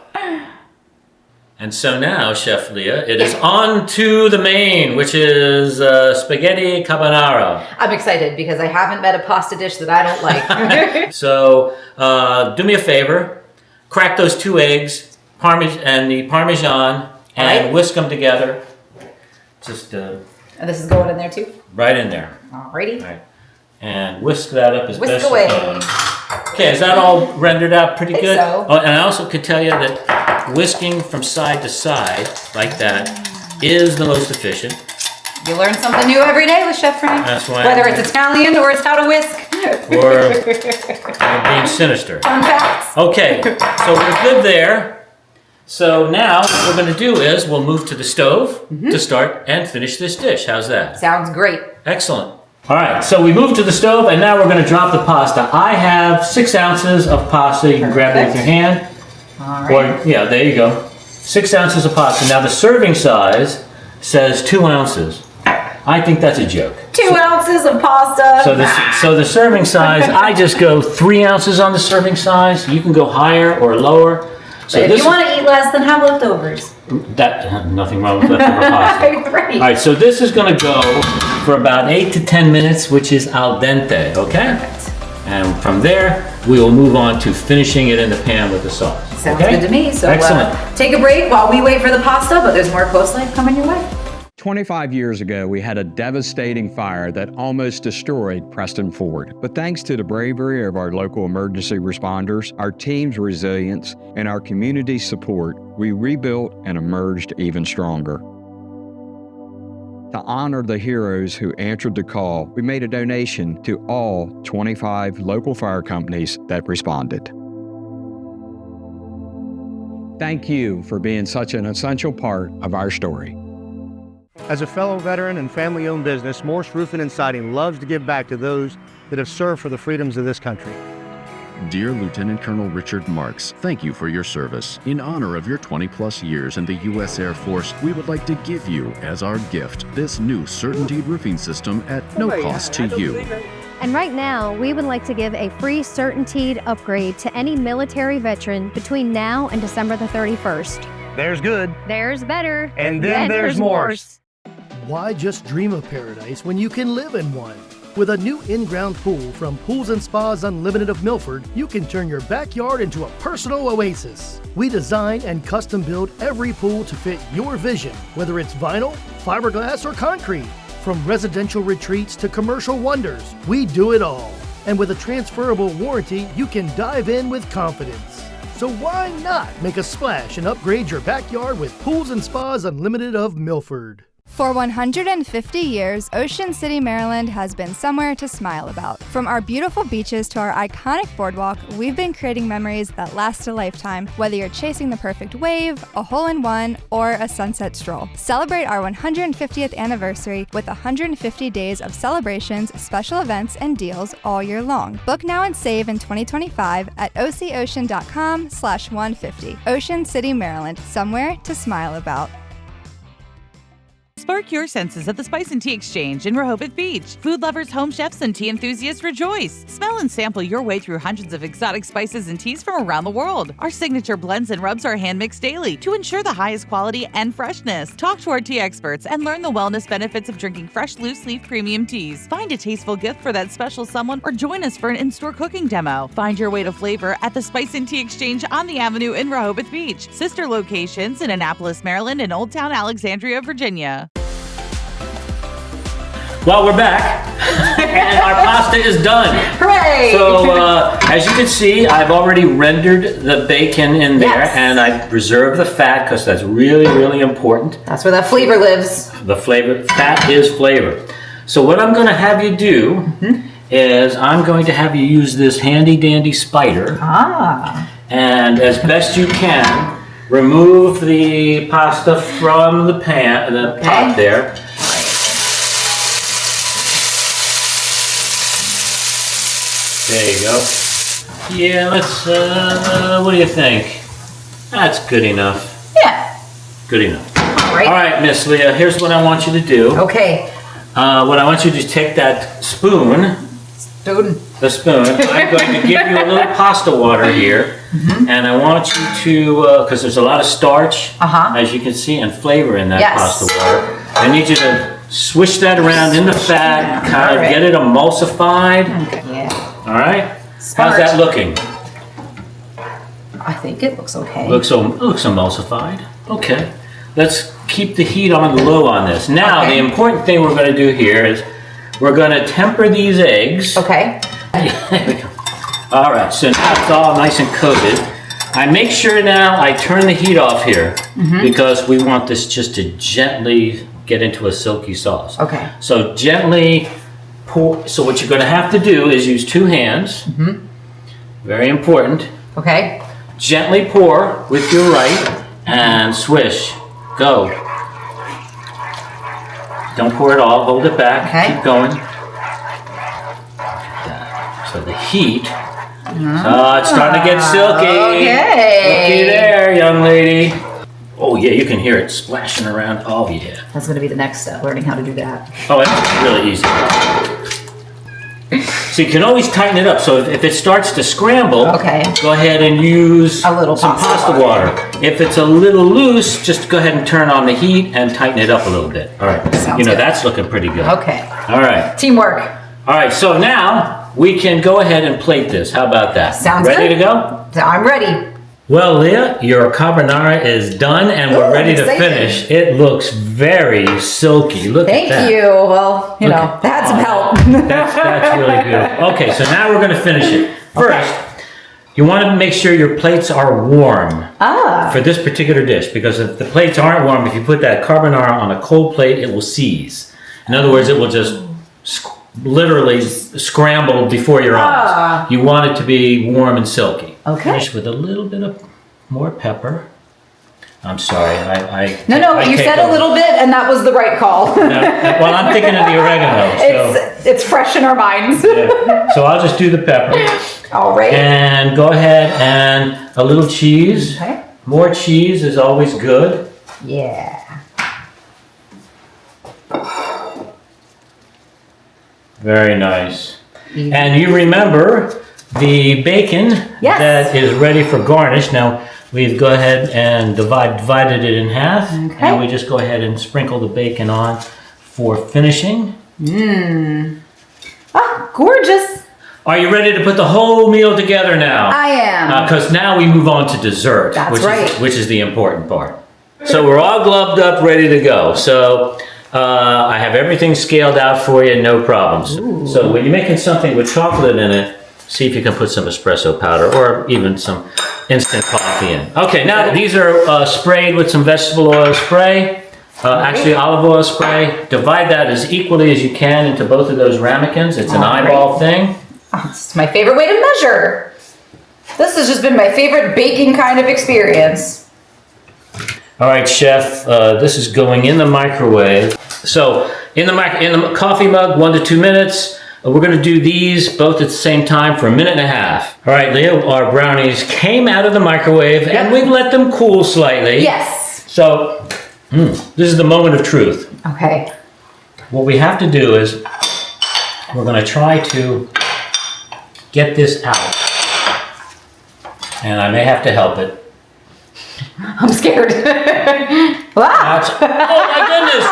And so now, Chef Leah, it is on to the main, which is spaghetti carbonara. I'm excited because I haven't met a pasta dish that I don't like. So do me a favor, crack those 2 eggs, and the Parmesan, and whisk them together. Just and this is going in there too? Right in there. Alrighty. All right. And whisk that up as Whisk best away. you can. Okay, is that all rendered out pretty good? So. Oh, and I also could tell you that whisking from side to side, like that, is the most efficient. You learn something new every day with Chef Frank. That's why. Whether it's Italian or it's how to whisk. Or being sinister. Fun facts. Okay, so we're good there. So now what we're going to do is we'll move to the stove to start and finish this dish. How's that? Sounds great. Excellent. All right, so we moved to the stove and now we're going to drop the pasta. I have 6 ounces of pasta. You can grab it with your hand. All right. Or, yeah, there you go. 6 ounces of pasta. Now the serving size says 2 ounces. I think that's a joke. 2 ounces of pasta. So the serving size, I just go 3 ounces on the serving size. You can go higher or lower. So if you want to eat less, then have leftovers. Nothing wrong with leftover pasta. Right. All right, so this is going to go for about 8 to 10 minutes, which is al dente, okay? Perfect. And from there, we will move on to finishing it in the pan with the sauce. Sounds okay? good to me. So Excellent. take a break while we wait for the pasta, but there's more Coast Life coming your way. 25 years ago, we had a devastating fire that almost destroyed Preston Ford. But thanks to the bravery of our local emergency responders, our team's resilience, and our community support, we rebuilt and emerged even stronger. To honor the heroes who answered the call, we made a donation to all 25 local fire companies that responded. Thank you for being such an essential part of our story. As a fellow veteran and family-owned business, Morse Roofing and Siding loves to give back to those that have served for the freedoms of this country. Dear Lieutenant Colonel Richard Marks, thank you for your service. In honor of your 20-plus years in the U.S. Air Force, we would like to give you, as our gift, this new CertainTeed roofing system at no cost to you. And right now, we would like to give a free CertainTeed upgrade to any military veteran between now and December the 31st. There's good. There's better. And then there's Morse. Why just dream of paradise when you can live in one? With a new in-ground pool from Pools & Spas Unlimited of Milford, you can turn your backyard into a personal oasis. We design and custom build every pool to fit your vision, whether it's vinyl, fiberglass, or concrete. From residential retreats to commercial wonders, we do it all. And with a transferable warranty, you can dive in with confidence. So why not make a splash and upgrade your backyard with Pools & Spas Unlimited of Milford? For 150 years, Ocean City, Maryland has been somewhere to smile about. From our beautiful beaches to our iconic boardwalk, we've been creating memories that last a lifetime, whether you're chasing the perfect wave, a hole-in-one, or a sunset stroll. Celebrate our 150th anniversary with 150 days of celebrations, special events, and deals all year long. Book now and save in 2025 at ococean.com/150. Ocean City, Maryland, somewhere to smile about. Spark your senses at the Spice and Tea Exchange in Rehoboth Beach. Food lovers, home chefs, and tea enthusiasts rejoice. Smell and sample your way through hundreds of exotic spices and teas from around the world. Our signature blends and rubs are hand-mixed daily to ensure the highest quality and freshness. Talk to our tea experts and learn the wellness benefits of drinking fresh, loose-leaf premium teas. Find a tasteful gift for that special someone or join us for an in-store cooking demo. Find your way to flavor at the Spice and Tea Exchange on the Avenue in Rehoboth Beach. Sister locations in Annapolis, Maryland, and Old Town Alexandria, Virginia. Well, we're back, and our pasta is done. Hooray! So, as you can see, I've already rendered the bacon in there, Yes. and I've reserved the fat because that's really, really important. That's where that flavor lives. The flavor, fat is flavor. So what I'm going to have you do is I'm going to have you use this handy dandy spider. And as best you can, remove the pasta from the pan, the pot there. There you go. Yeah, let's, what do you think? That's good enough. Yeah. Good enough. All right. All right, Miss Leah, here's what I want you to do. Okay. What I want you to do is take that spoon. The spoon. I'm going to give you a little pasta water here. And I want you to, because there's a lot of starch, as you can see, and flavor in that pasta water. I need you to swish that around in the fat, kind of get it emulsified. Okay. Yeah. All right? Smart. How's that looking? I think it looks okay. Looks emulsified. Okay. Let's keep the heat on low on this. Now, the important thing we're going to do here is we're going to temper these eggs. Okay. There we go. All right, so now it's all nice and coated. I make sure now I turn the heat off here because we want this just to gently get into a silky sauce. Okay. So gently pour. So what you're going to have to do is use two hands. Very important. Okay. Gently pour with your right and swish. Go. Don't pour it all. Hold it back. Keep going. So the heat. Oh, it's starting to get silky. Okay. Looky there, young lady. Oh yeah, you can hear it splashing around. Oh yeah. That's going to be the next step, learning how to do that. Oh, it's really easy. So you can always tighten it up. So if it starts to scramble, go ahead and use some pasta water. If it's a little loose, just go ahead and turn on the heat and tighten it up a little bit. All right. Sounds good. That's looking pretty good. Okay. All right. Teamwork. All right. So now we can go ahead and plate this. How about that? Sounds Ready good. to go? I'm ready. Well, Leah, your carbonara is done and we're ready to excited. finish. It looks very silky. Look at that. Thank you. Well, you know, that's some help. That's really beautiful. Okay, so now we're going to finish it. First, you want to make sure your plates are warm for this particular dish, because if the plates aren't warm, if you put that carbonara on a cold plate, it will seize. In other words, it will just literally scramble before your eyes. You want it to be warm and silky. Okay. Finish with a little bit of more pepper. I'm sorry, No, you said a little bit, and that was the right call. Well, I'm thinking of the oregano. So. It's fresh in our minds. Yeah. So I'll just do the pepper. All right. And go ahead and a little cheese. Okay. More cheese is always good. Yeah. Very nice. And you remember the bacon that is ready for garnish. Now we've go ahead and divided it in half, and we just go ahead and sprinkle the bacon on for finishing. Mmm. Ah, gorgeous. Are you ready to put the whole meal together now? I am. Because now we move on to dessert, which is the important part. So we're all gloved up, ready to go. So I have everything scaled out for you, no problems. Ooh. So when you're making something with chocolate in it, see if you can put some espresso powder or even some instant coffee in. Okay, now these are sprayed with some vegetable oil spray, actually olive oil spray. Divide that as equally as you can into both of those ramekins. It's an eyeball thing. Oh, it's my favorite way to measure. This has just been my favorite baking kind of experience. All right, chef, this is going in the microwave. So in the coffee mug, 1 to 2 minutes. We're going to do these both at the same time for 1.5 minutes. All right, Leah, our brownies came out of the microwave and we've let them cool slightly. Yes. So this is the moment of truth. Okay. What we have to do is we're going to try to get this out. And I may have to help it. I'm scared. Wow. Oh my goodness.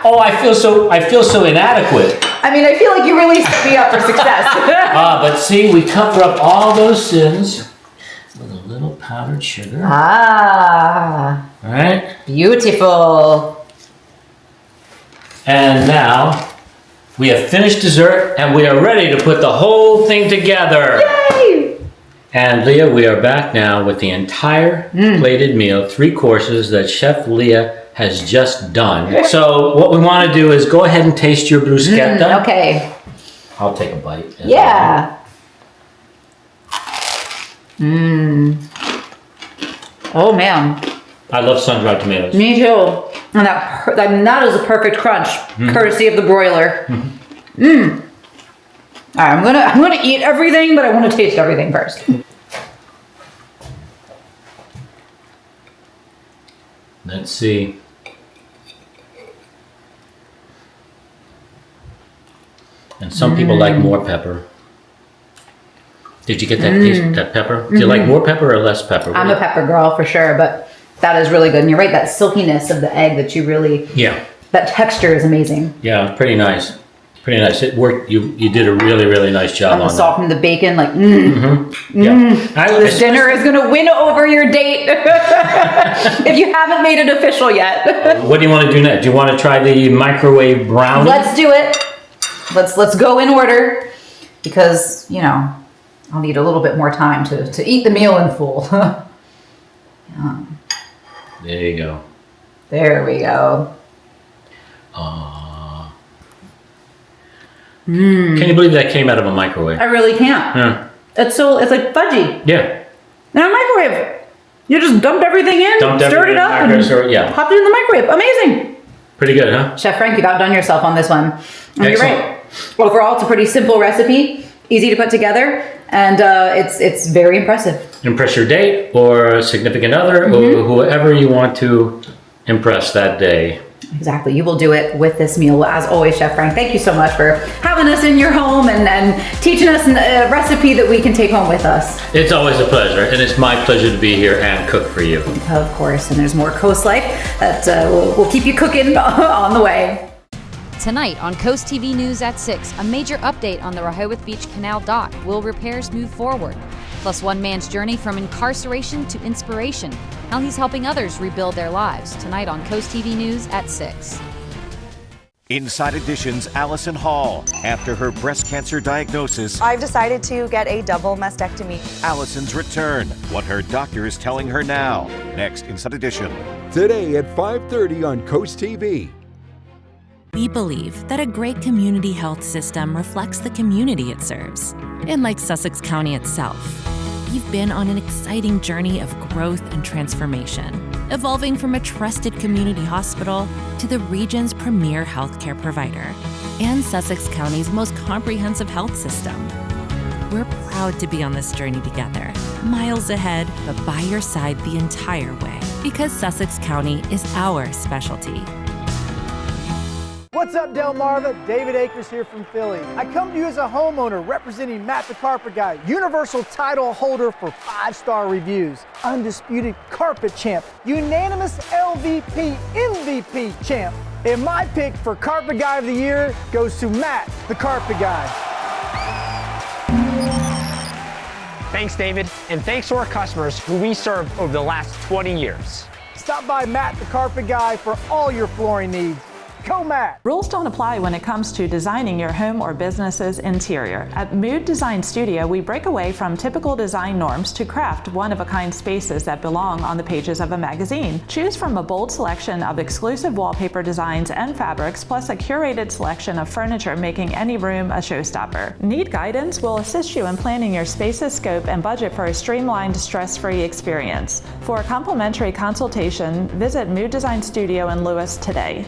Oh, I feel so inadequate. I mean, I feel like you really set me up for success. But see, we cover up all those sins with a little powdered sugar. Ah. All right. Beautiful. And now we have finished dessert and we are ready to put the whole thing together. Yay! And Leah, we are back now with the entire plated meal, 3 courses that Chef Leah has just done. So what we want to do is go ahead and taste your bruschetta. Okay. I'll take a bite. Yeah. Mmm. Oh man. I love sun-dried tomatoes. Me too. And that is a perfect crunch, courtesy of the broiler. Mmm. All right, I'm gonna eat everything, but I want to taste everything first. Let's see. And some people like more pepper. Did you get that taste, that pepper? Do you like more pepper or less pepper? I'm a pepper girl for sure, but that is really good. And you're right, that silkiness of the egg that you really, that texture is amazing. Yeah, it's pretty nice. Pretty nice. It worked. You did a really, really nice job And on the salt from the bacon, like, Yeah. This dinner is going to win over your date if you haven't made it official yet. What do you want to do next? Do you want to try the microwave brownie? Let's do it. Let's go in order because, you know, I'll need a little bit more time to eat the meal in full. There you go. There we go. Can you believe that came out of a microwave? I really can't. Yeah. It's like fudgy. Yeah. Now microwave. You just dumped everything in, stirred it up, and popped it in the microwave. Amazing. Pretty good, huh? Chef Frank, you've outdone yourself on this one. And you're right. Overall, it's a pretty simple recipe, easy to put together, and it's very impressive. Impress your date or a significant other or whoever you want to impress that day. Exactly. You will do it with this meal. As always, Chef Frank, thank you so much for having us in your home and teaching us a recipe that we can take home with us. It's always a pleasure, and it's my pleasure to be here and cook for you. Of course, and there's more Coast Life that will keep you cooking on the way. Tonight on Coast TV News at 6, a major update on the Rehoboth Beach Canal dock. Will repairs move forward? Plus, one man's journey from incarceration to inspiration, how he's helping others rebuild their lives. Tonight on Coast TV News at 6. Inside Edition's Allison Hall. After her breast cancer diagnosis, I've decided to get a double mastectomy. Allison's return. What her doctor is telling her now. Next, Inside Edition. Today at 5:30 on Coast TV. We believe that a great community health system reflects the community it serves. And like Sussex County itself, we've been on an exciting journey of growth and transformation, evolving from a trusted community hospital to the region's premier healthcare provider and Sussex County's most comprehensive health system. We're proud to be on this journey together, miles ahead, but by your side the entire way, because Sussex County is our specialty. What's up, Delmarva? David Akers here from Philly. I come to you as a homeowner representing Matt the Carpet Guy, universal title holder for 5-star reviews, undisputed carpet champ, unanimous LVP MVP champ. And my pick for Carpet Guy of the Year goes to Matt the Carpet Guy. Thanks, David, and thanks to our customers who we served over the last 20 years. Stop by Matt the Carpet Guy for all your flooring needs. Go Matt! Rules don't apply when it comes to designing your home or business's interior. At Mood Design Studio, we break away from typical design norms to craft one-of-a-kind spaces that belong on the pages of a magazine. Choose from a bold selection of exclusive wallpaper designs and fabrics, plus a curated selection of furniture, making any room a showstopper. Need guidance? We'll assist you in planning your space's scope and budget for a streamlined, stress-free experience. For a complimentary consultation, visit Mood Design Studio in Lewis today.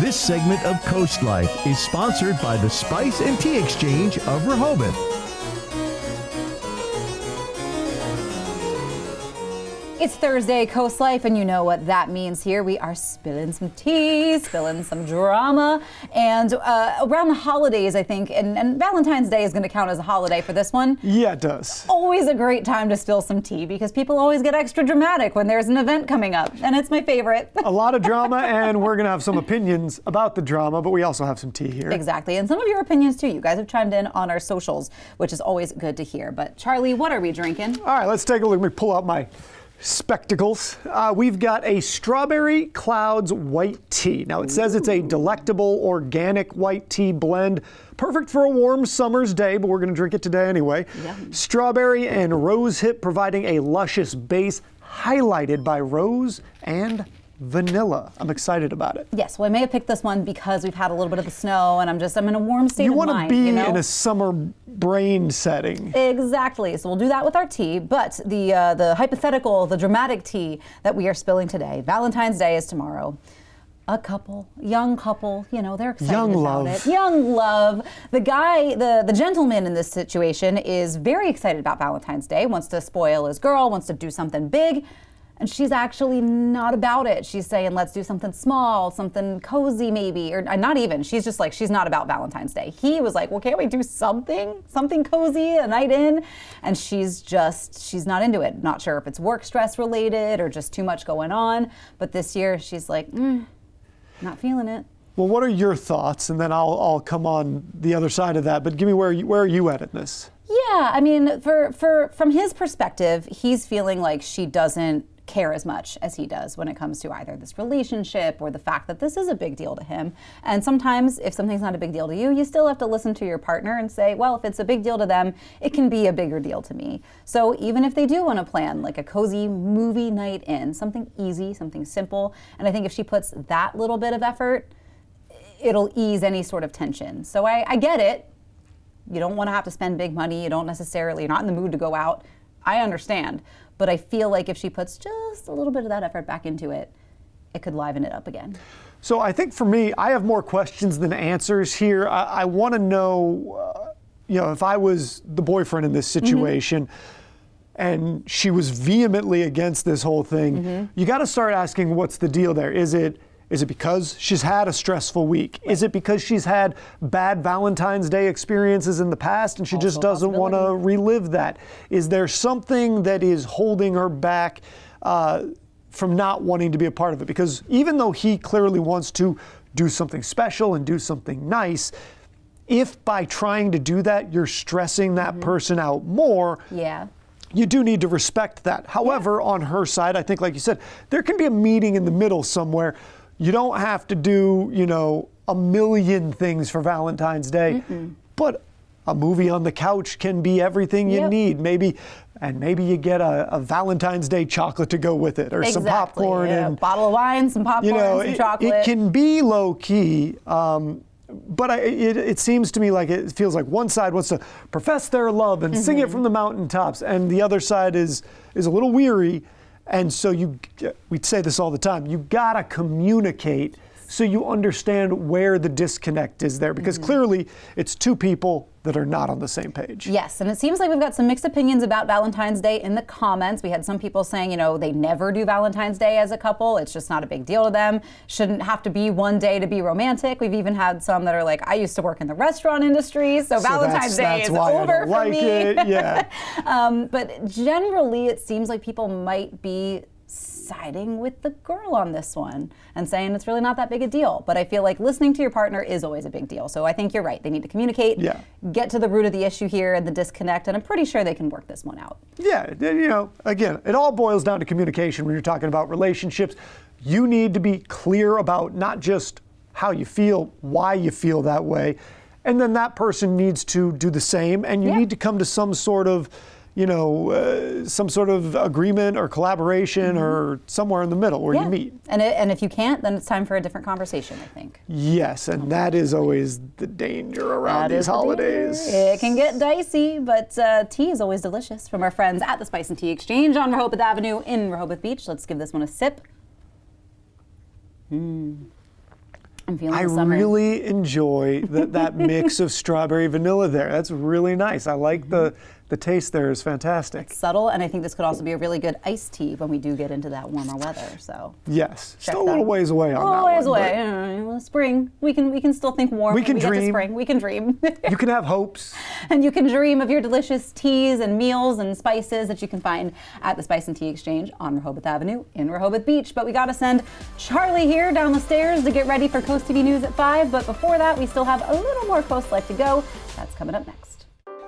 This segment of Coast Life is sponsored by the Spice and Tea Exchange of Rehoboth. It's Thursday, Coast Life, and you know what that means here. We are spilling some tea, spilling some drama, and around the holidays, I think, and Valentine's Day is going to count as a holiday for this one. Yeah, it does. Always a great time to spill some tea because people always get extra dramatic when there's an event coming up, and it's my favorite. A lot of drama, and we're going to have some opinions about the drama, but we also have some tea here. Exactly, and some of your opinions too. You guys have chimed in on our socials, which is always good to hear. But Charlie, what are we drinking? All right, let's take a look. Let me pull out my spectacles. We've got a Strawberry Clouds white tea. Now it says it's a delectable organic white tea blend, perfect for a warm summer's day, but we're going to drink it today anyway. Yum. Strawberry and rose hip providing a luscious base highlighted by rose and vanilla. I'm excited about it. Yes, well, I may have picked this one because we've had a little bit of the snow and I'm in a warm state of mind. You want to be in a summer brain setting. Exactly. So we'll do that with our tea, but the hypothetical, the dramatic tea that we are spilling today, Valentine's Day is tomorrow. A couple, young couple, you know, they're excited about it. Young love. The guy, the gentleman in this situation is very excited about Valentine's Day, wants to spoil his girl, wants to do something big. And she's actually not about it. She's saying, let's do something small, something cozy maybe, or not even. She's just like, she's not about Valentine's Day. He was like, well, can't we do something cozy, a night in? And she's not into it. Not sure if it's work stress related or just too much going on. But this year she's like, not feeling it. Well, what are your thoughts? And then I'll come on the other side of that. But give me where are you at in this? Yeah, I mean, from his perspective, he's feeling like she doesn't care as much as he does when it comes to either this relationship or the fact that this is a big deal to him. And sometimes if something's not a big deal to you, you still have to listen to your partner and say, well, if it's a big deal to them, it can be a bigger deal to me. So even if they do want to plan like a cozy movie night in, something easy, something simple, and I think if she puts that little bit of effort, it'll ease any sort of tension. So I get it. You don't want to have to spend big money. You're not in the mood to go out. I understand. But I feel like if she puts just a little bit of that effort back into it, it could liven it up again. So I think for me, I have more questions than answers here. I want to know, if I was the boyfriend in this situation and she was vehemently against this whole thing, you got to start asking, what's the deal there? Is it because she's had a stressful week? Right. Is it because she's had bad Valentine's Day experiences in the past and she just doesn't want to relive that? Is there something that is holding her back from not wanting to be a part of it? Because even though he clearly wants to do something special and do something nice, if by trying to do that, you're stressing that person out more, you do need to respect that. However, on her side, I think, like you said, there can be a meeting in the middle somewhere. You don't have to do, a million things for Valentine's Day, but a movie on the couch can be everything you need. Maybe you get a Valentine's Day chocolate to go with it, or some popcorn and a bottle of wine, some popcorn, some chocolate. It can be low key. But it seems to me like it feels like one side wants to profess their love and sing it from the mountaintops, and the other side is a little weary. And so we'd say this all the time, you gotta communicate so you understand where the disconnect is there, because clearly it's two people that are not on the same page. Yes, and it seems like we've got some mixed opinions about Valentine's Day in the comments. We had some people saying, they never do Valentine's Day as a couple. It's just not a big deal to them. Shouldn't have to be one day to be romantic. We've even had some that are like, I used to work in the restaurant industry, so Valentine's Day is over for me. It. Yeah. But generally, it seems like people might be siding with the girl on this one and saying it's really not that big a deal. But I feel like listening to your partner is always a big deal. So I think you're right. They need to communicate, get to the root of the issue here and the disconnect, and I'm pretty sure they can work this one out. Yeah, again, it all boils down to communication when you're talking about relationships. You need to be clear about not just how you feel, why you feel that way, and then that person needs to do the same, and you need to come to some sort of agreement or collaboration or somewhere in the middle where you meet. And if you can't, then it's time for a different conversation, I think. Yes, and that is always the danger around these holidays. It can get dicey, but tea is always delicious from our friends at the Spice and Tea Exchange on Rehoboth Avenue in Rehoboth Beach. Let's give this one a sip. I'm feeling the summer. I really enjoy that mix of strawberry vanilla there. That's really nice. I like the taste there is fantastic. It's subtle, and I think this could also be a really good iced tea when we do get into that warmer weather. So yes, still a little ways away on that one. A little ways away. Well, spring. We can still think warm. We can dream. Get to spring. We can dream. You can have hopes. And you can dream of your delicious teas and meals and spices that you can find at the Spice and Tea Exchange on Rehoboth Avenue in Rehoboth Beach. But we got to send Charlie here down the stairs to get ready for Coast TV News at 5. But before that, we still have a little more Coast Life to go. That's coming up next.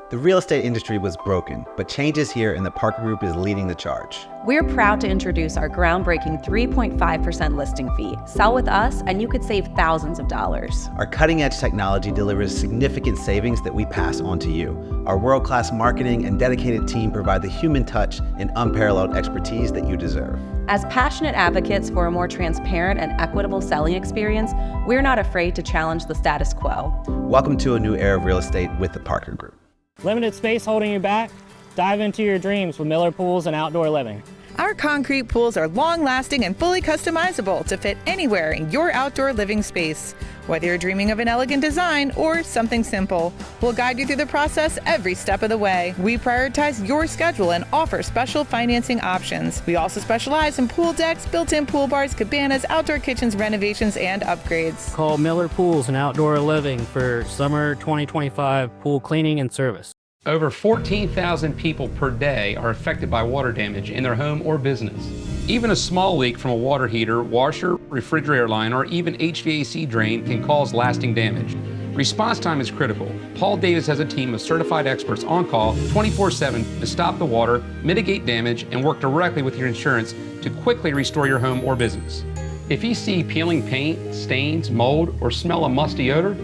The real estate industry was broken, but change is here and the Parker Group is leading the charge. We're proud to introduce our groundbreaking 3.5% listing fee. Sell with us and you could save thousands of dollars. Our cutting-edge technology delivers significant savings that we pass on to you. Our world-class marketing and dedicated team provide the human touch and unparalleled expertise that you deserve. As passionate advocates for a more transparent and equitable selling experience, we're not afraid to challenge the status quo. Welcome to a new era of real estate with the Parker Group. Limited space holding you back? Dive into your dreams with Miller Pools and Outdoor Living. Our concrete pools are long-lasting and fully customizable to fit anywhere in your outdoor living space. Whether you're dreaming of an elegant design or something simple, we'll guide you through the process every step of the way. We prioritize your schedule and offer special financing options. We also specialize in pool decks, built-in pool bars, cabanas, outdoor kitchens, renovations, and upgrades. Call Miller Pools and Outdoor Living for summer 2025 pool cleaning and service. Over 14,000 people per day are affected by water damage in their home or business. Even a small leak from a water heater, washer, refrigerator line, or even HVAC drain can cause lasting damage. Response time is critical. Paul Davis has a team of certified experts on call 24/7 to stop the water, mitigate damage, and work directly with your insurance to quickly restore your home or business. If you see peeling paint, stains, mold, or smell a musty odor,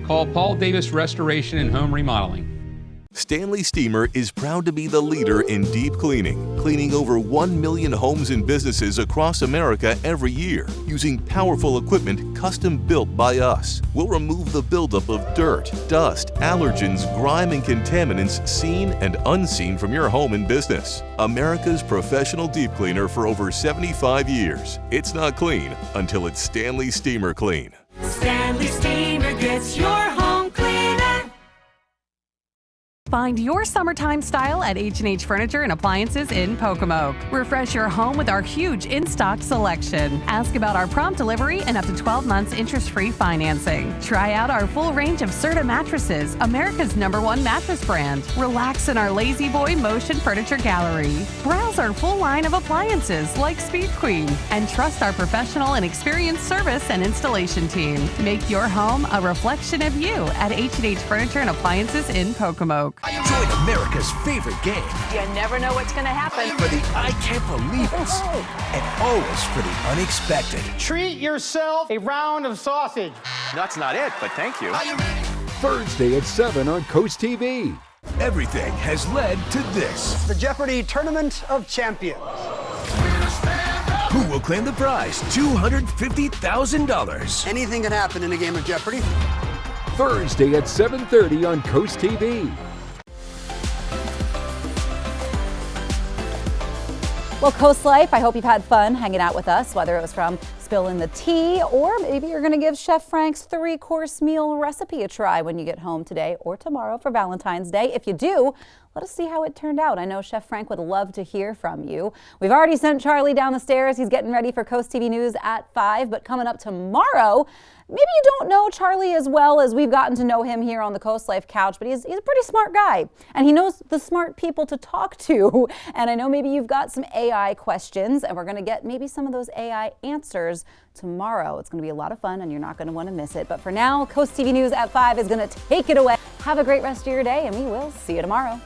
call Paul Davis Restoration and Home Remodeling. Stanley Steamer is proud to be the leader in deep cleaning, cleaning over 1 million homes and businesses across America every year, using powerful equipment custom built by us. We'll remove the buildup of dirt, dust, allergens, grime, and contaminants seen and unseen from your home and business. America's professional deep cleaner for over 75 years. It's not clean until it's Stanley Steamer Clean. Stanley Steamer gets your home cleaner. Find your summertime style at H&H Furniture and Appliances in Pocomoke. Refresh your home with our huge in-stock selection. Ask about our prompt delivery and up to 12 months interest-free financing. Try out our full range of Serta mattresses, America's #1 mattress brand. Relax in our Lazy Boy Motion Furniture Gallery. Browse our full line of appliances like Speed Queen and trust our professional and experienced service and installation team. Make your home a reflection of you at H&H Furniture and Appliances in Pocomoke. Join America's favorite game. You never know what's going to happen. For the I can't believe it. And always for the unexpected. Treat yourself a round of sausage. That's not it, but thank you. Thursday at 7 on Coast TV. Everything has led to this. The Jeopardy Tournament of Champions. Who will claim the prize? $250,000. Anything can happen in a game of Jeopardy. Thursday at 7:30 on Coast TV. Well, Coast Life, I hope you've had fun hanging out with us, whether it was from spilling the tea or maybe you're going to give Chef Frank's 3-course meal recipe a try when you get home today or tomorrow for Valentine's Day. If you do, let us see how it turned out. I know Chef Frank would love to hear from you. We've already sent Charlie down the stairs. He's getting ready for Coast TV News at 5, but coming up tomorrow, maybe you don't know Charlie as well as we've gotten to know him here on the Coast Life couch, but he's a pretty smart guy, and he knows the smart people to talk to. And I know maybe you've got some AI questions, and we're going to get maybe some of those AI answers tomorrow. It's going to be a lot of fun, and you're not going to want to miss it. But for now, Coast TV News at 5 is going to take it away. Have a great rest of your day, and we will see you tomorrow.